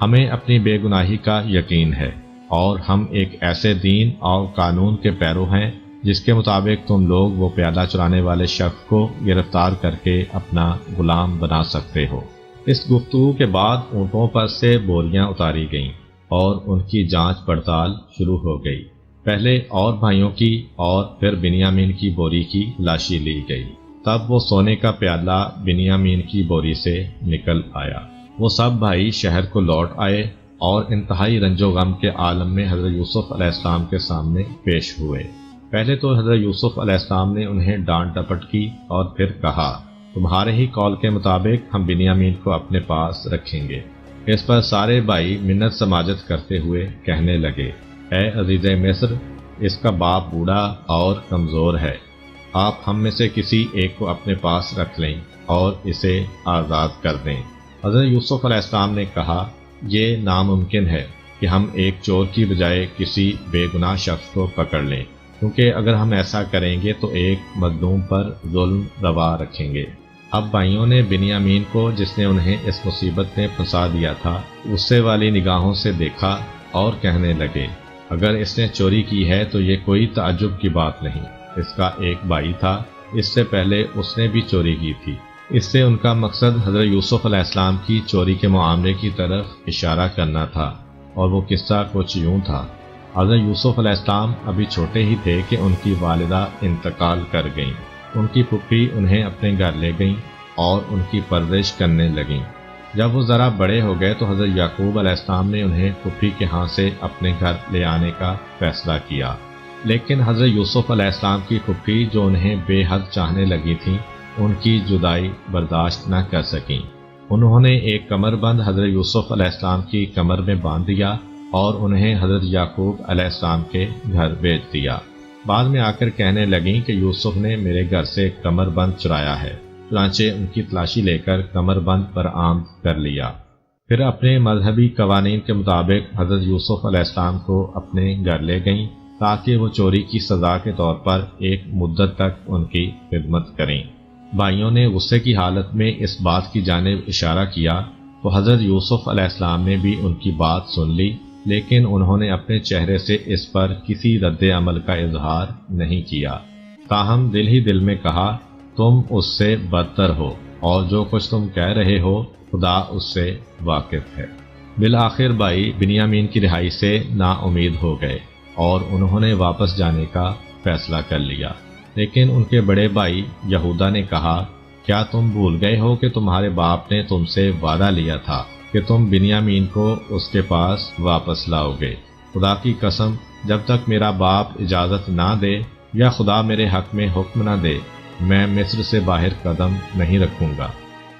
ہمیں اپنی بے گناہی کا یقین ہے اور ہم ایک ایسے دین اور قانون کے پیرو ہیں جس کے مطابق تم لوگ وہ پیالہ چرانے والے شخص کو گرفتار کر کے اپنا غلام بنا سکتے ہو۔ اس گفتگو کے بعد اونٹوں پر سے بوریاں اتاری گئیں اور ان کی جانچ پڑتال شروع ہو گئی۔ پہلے اور بھائیوں کی اور پھر بنیامین کی بوری کی تلاشی لی گئی۔ تب وہ سونے کا پیالہ بنیامین کی بوری سے نکل آیا۔ وہ سب بھائی شہر کو لوٹ آئے اور انتہائی رنج و غم کے عالم میں حضرت یوسف علیہ السلام کے سامنے پیش ہوئے۔ پہلے تو حضرت یوسف علیہ السلام نے انہیں ڈانٹ ڈپٹ کی اور پھر کہا، تمہارے ہی قول کے مطابق ہم بنیامین کو اپنے پاس رکھیں گے۔ اس پر سارے بھائی منت سماجت کرتے ہوئے کہنے لگے، اے عزیز مصر، اس کا باپ بوڑھا اور کمزور ہے، آپ ہم میں سے کسی ایک کو اپنے پاس رکھ لیں اور اسے آزاد کر دیں۔ حضرت یوسف علیہ السلام نے کہا، یہ ناممکن ہے کہ ہم ایک چور کی بجائے کسی بے گناہ شخص کو پکڑ لیں، کیونکہ اگر ہم ایسا کریں گے تو ایک مظلوم پر ظلم روا رکھیں گے۔ اب بھائیوں نے بنیامین کو، جس نے انہیں اس مصیبت میں پھنسا دیا تھا، غصے والی نگاہوں سے دیکھا اور کہنے لگے، اگر اس نے چوری کی ہے تو یہ کوئی تعجب کی بات نہیں، اس کا ایک بھائی تھا، اس سے پہلے اس نے بھی چوری کی تھی۔ اس سے ان کا مقصد حضرت یوسف علیہ السلام کی چوری کے معاملے کی طرف اشارہ کرنا تھا، اور وہ قصہ کچھ یوں تھا۔ حضرت یوسف علیہ السلام ابھی چھوٹے ہی تھے کہ ان کی والدہ انتقال کر گئیں۔ ان کی پھپھی انہیں اپنے گھر لے گئیں اور ان کی پرورش کرنے لگیں۔ جب وہ ذرا بڑے ہو گئے تو حضرت یعقوب علیہ السلام نے انہیں پھپھی کے ہاں سے اپنے گھر لے آنے کا فیصلہ کیا، لیکن حضرت یوسف علیہ السلام کی پھپھی، جو انہیں بے حد چاہنے لگی تھیں، ان کی جدائی برداشت نہ کر سکیں۔ انہوں نے ایک کمر بند حضرت یوسف علیہ السلام کی کمر میں باندھ دیا اور انہیں حضرت یعقوب علیہ السلام کے گھر بھیج دیا۔ بعد میں آ کر کہنے لگیں کہ یوسف نے میرے گھر سے کمر بند چرایا ہے، چنانچہ ان کی تلاشی لے کر کمر بند پر آمد کر لیا۔ پھر اپنے مذہبی قوانین کے مطابق حضرت یوسف علیہ السلام کو اپنے گھر لے گئیں تاکہ وہ چوری کی سزا کے طور پر ایک مدت تک ان کی خدمت کریں۔ بھائیوں نے غصے کی حالت میں اس بات کی جانب اشارہ کیا تو حضرت یوسف علیہ السلام نے بھی ان کی بات سن لی، لیکن انہوں نے اپنے چہرے سے اس پر کسی رد عمل کا اظہار نہیں کیا، تاہم دل ہی دل میں کہا تم اس سے بدتر ہو اور جو کچھ تم کہہ رہے ہو خدا اس سے واقف ہے۔ بالآخر بھائی بنیامین کی رہائی سے نا امید ہو گئے اور انہوں نے واپس جانے کا فیصلہ کر لیا، لیکن ان کے بڑے بھائی یہودا نے کہا کیا تم بھول گئے ہو کہ تمہارے باپ نے تم سے وعدہ لیا تھا کہ تم بنیامین کو اس کے پاس واپس لاؤ گے؟ خدا کی قسم جب تک میرا باپ اجازت نہ دے یا خدا میرے حق میں حکم نہ دے میں مصر سے باہر قدم نہیں رکھوں گا۔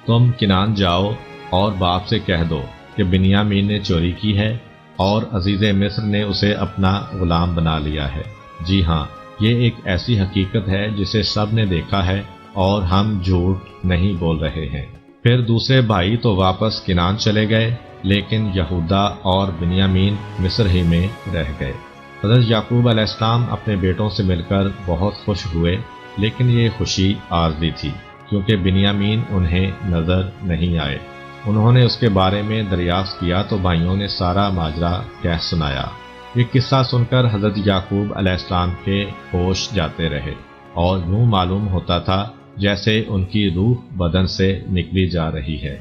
تم کنعان جاؤ اور باپ سے کہہ دو کہ بنیامین نے چوری کی ہے اور عزیز مصر نے اسے اپنا غلام بنا لیا ہے۔ جی ہاں، یہ ایک ایسی حقیقت ہے جسے سب نے دیکھا ہے اور ہم جھوٹ نہیں بول رہے ہیں۔ پھر دوسرے بھائی تو واپس کنعان چلے گئے، لیکن یہودا اور بنیامین مصر ہی میں رہ گئے۔ حضرت یعقوب علیہ السلام اپنے بیٹوں سے مل کر بہت خوش ہوئے، لیکن یہ خوشی عارضی تھی کیونکہ بنیامین انہیں نظر نہیں آئے۔ انہوں نے اس کے بارے میں دریافت کیا تو بھائیوں نے سارا ماجرا کہہ سنایا۔ یہ قصہ سن کر حضرت یعقوب علیہ السلام کے ہوش جاتے رہے اور یوں معلوم ہوتا تھا جیسے ان کی روح بدن سے نکلی جا رہی ہے۔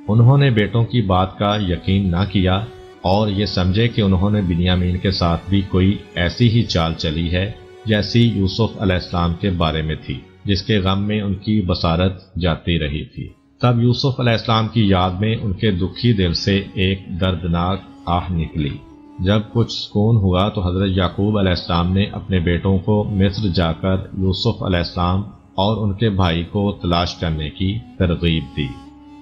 انہوں نے بیٹوں کی بات کا یقین نہ کیا اور یہ سمجھے کہ انہوں نے بنیامین کے ساتھ بھی کوئی ایسی ہی چال چلی ہے جیسی یوسف علیہ السلام کے بارے میں تھی، جس کے غم میں ان کی بصارت جاتی رہی تھی۔ تب یوسف علیہ السلام کی یاد میں ان کے دکھی دل سے ایک دردناک آہ نکلی۔ جب کچھ سکون ہوا تو حضرت یعقوب علیہ السلام نے اپنے بیٹوں کو مصر جا کر یوسف علیہ السلام اور ان کے بھائی کو تلاش کرنے کی ترغیب دی۔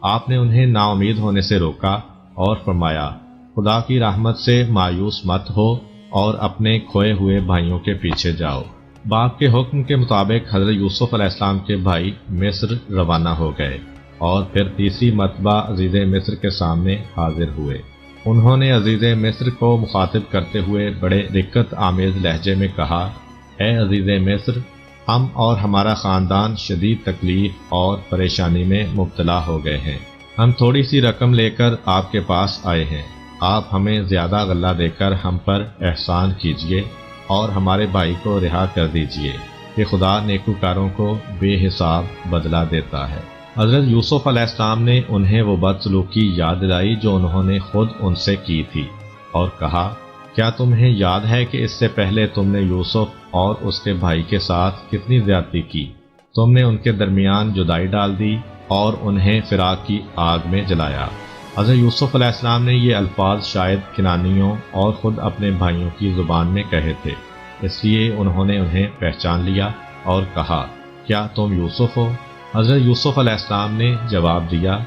آپ نے انہیں نا امید ہونے سے روکا اور فرمایا خدا کی رحمت سے مایوس مت ہو اور اپنے کھوئے ہوئے بھائیوں کے پیچھے جاؤ۔ باپ کے حکم کے مطابق حضرت یوسف علیہ السلام کے بھائی مصر روانہ ہو گئے اور پھر تیسری مرتبہ عزیز مصر کے سامنے حاضر ہوئے۔ انہوں نے عزیز مصر کو مخاطب کرتے ہوئے بڑے دقت آمیز لہجے میں کہا، اے عزیز مصر، ہم اور ہمارا خاندان شدید تکلیف اور پریشانی میں مبتلا ہو گئے ہیں۔ ہم تھوڑی سی رقم لے کر آپ کے پاس آئے ہیں، آپ ہمیں زیادہ غلہ دے کر ہم پر احسان کیجیے اور ہمارے بھائی کو رہا کر دیجیے کہ خدا نیکوکاروں کو بے حساب بدلہ دیتا ہے۔ حضرت یوسف علیہ السلام نے انہیں وہ بدسلوکی یاد دلائی جو انہوں نے خود ان سے کی تھی اور کہا، کیا تمہیں یاد ہے کہ اس سے پہلے تم نے یوسف اور اس کے بھائی کے ساتھ کتنی زیادتی کی؟ تم نے ان کے درمیان جدائی ڈال دی اور انہیں فراق کی آگ میں جلایا۔ حضرت یوسف علیہ السلام نے یہ الفاظ شاید کنانیوں اور خود اپنے بھائیوں کی زبان میں کہے تھے، اس لیے انہوں نے انہیں پہچان لیا اور کہا، کیا تم یوسف ہو؟ حضرت یوسف علیہ السلام نے جواب دیا،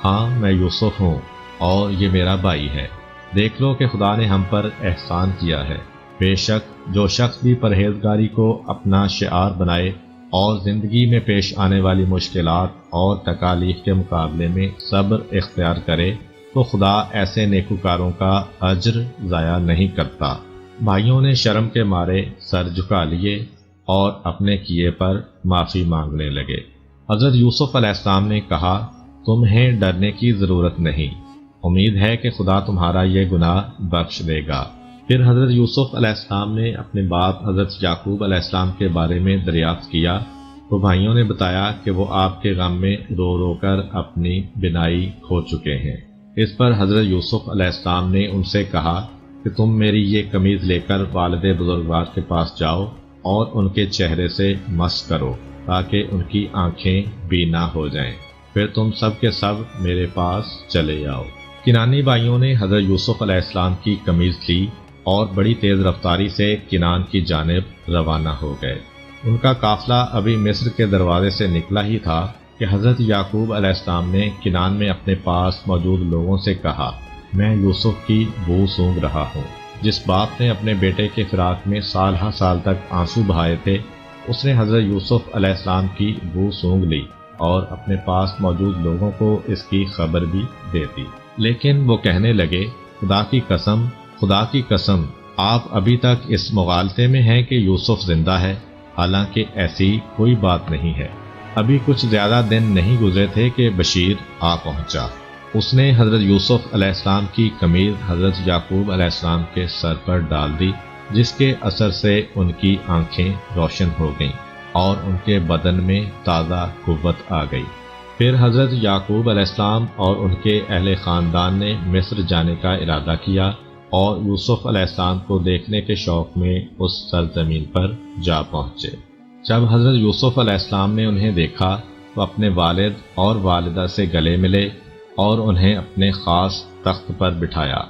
ہاں میں یوسف ہوں اور یہ میرا بھائی ہے۔ دیکھ لو کہ خدا نے ہم پر احسان کیا ہے۔ بے شک جو شخص بھی پرہیزگاری کو اپنا شعار بنائے اور زندگی میں پیش آنے والی مشکلات اور تکالیف کے مقابلے میں صبر اختیار کرے تو خدا ایسے نیکوکاروں کا اجر ضائع نہیں کرتا۔ بھائیوں نے شرم کے مارے سر جھکا لیے اور اپنے کیے پر معافی مانگنے لگے۔ حضرت یوسف علیہ السلام نے کہا، تمہیں ڈرنے کی ضرورت نہیں، امید ہے کہ خدا تمہارا یہ گناہ بخش دے گا۔ پھر حضرت یوسف علیہ السلام نے اپنے باپ حضرت یعقوب علیہ السلام کے بارے میں دریافت کیا تو بھائیوں نے بتایا کہ وہ آپ کے غم میں رو رو کر اپنی بینائی کھو چکے ہیں۔ اس پر حضرت یوسف علیہ السلام نے ان سے کہا کہ تم میری یہ قمیض لے کر والد بزرگوار کے پاس جاؤ اور ان کے چہرے سے مس کرو تاکہ ان کی آنکھیں بینا ہو جائیں، پھر تم سب کے سب میرے پاس چلے آؤ۔ کنانی بھائیوں نے حضرت یوسف علیہ السلام کی قمیض لی اور بڑی تیز رفتاری سے کنعان کی جانب روانہ ہو گئے۔ ان کا قافلہ ابھی مصر کے دروازے سے نکلا ہی تھا کہ حضرت یعقوب علیہ السلام نے کنعان میں اپنے پاس موجود لوگوں سے کہا، میں یوسف کی بو سونگھ رہا ہوں، جس باپ نے اپنے بیٹے کے فراق میں سال ہر سال تک آنسو بہائے تھے، اس نے حضرت یوسف علیہ السلام کی بو سونگھ لی اور اپنے پاس موجود لوگوں کو اس کی خبر بھی دے دی۔ لیکن وہ کہنے لگے، خدا کی قسم آپ ابھی تک اس مغالطے میں ہیں کہ یوسف زندہ ہے، حالانکہ ایسی کوئی بات نہیں ہے۔ ابھی کچھ زیادہ دن نہیں گزرے تھے کہ بشیر آ پہنچا۔ اس نے حضرت یوسف علیہ السلام کی قمیض حضرت یعقوب علیہ السلام کے سر پر ڈال دی، جس کے اثر سے ان کی آنکھیں روشن ہو گئیں اور ان کے بدن میں تازہ قوت آ گئی۔ پھر حضرت یعقوب علیہ السلام اور ان کے اہل خاندان نے مصر جانے کا ارادہ کیا اور یوسف علیہ السلام کو دیکھنے کے شوق میں اس سرزمین پر جا پہنچے۔ جب حضرت یوسف علیہ السلام نے انہیں دیکھا تو اپنے والد اور والدہ سے گلے ملے اور انہیں اپنے خاص تخت پر بٹھایا۔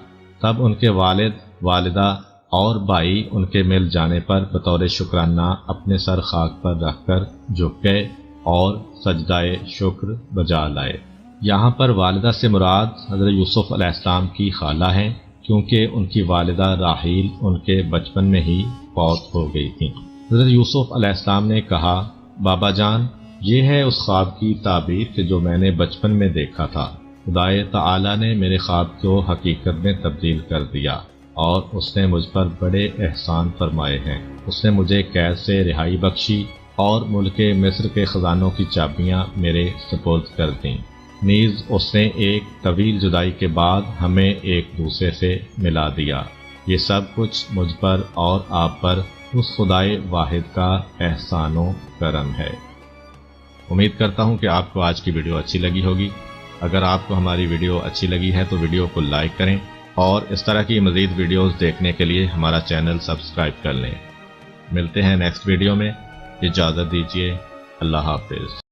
تب ان کے والد، والدہ اور بھائی ان کے مل جانے پر بطور شکرانہ اپنے سر خاک پر رکھ کر جھک گئے اور سجدائے شکر بجا لائے۔ یہاں پر والدہ سے مراد حضرت یوسف علیہ السلام کی خالہ ہیں، کیونکہ ان کی والدہ راحیل ان کے بچپن میں ہی فوت ہو گئی تھیں۔ حضرت یوسف علیہ السلام نے کہا، بابا جان، یہ ہے اس خواب کی تعبیر کہ جو میں نے بچپن میں دیکھا تھا۔ خدائے تعالی نے میرے خواب کو حقیقت میں تبدیل کر دیا اور اس نے مجھ پر بڑے احسان فرمائے ہیں۔ اس نے مجھے قید سے رہائی بخشی اور ملک مصر کے خزانوں کی چابیاں میرے سپرد کر دیں۔ نیز اس نے ایک طویل جدائی کے بعد ہمیں ایک دوسرے سے ملا دیا۔ یہ سب کچھ مجھ پر اور آپ پر اس خدائے واحد کا احسان و کرم ہے۔ امید کرتا ہوں کہ آپ کو آج کی ویڈیو اچھی لگی ہوگی۔ اگر آپ کو ہماری ویڈیو اچھی لگی ہے تو ویڈیو کو لائک کریں اور اس طرح کی مزید ویڈیوز دیکھنے کے لیے ہمارا چینل سبسکرائب کر لیں۔ ملتے ہیں نیکسٹ ویڈیو میں، اجازت دیجیے، اللہ حافظ۔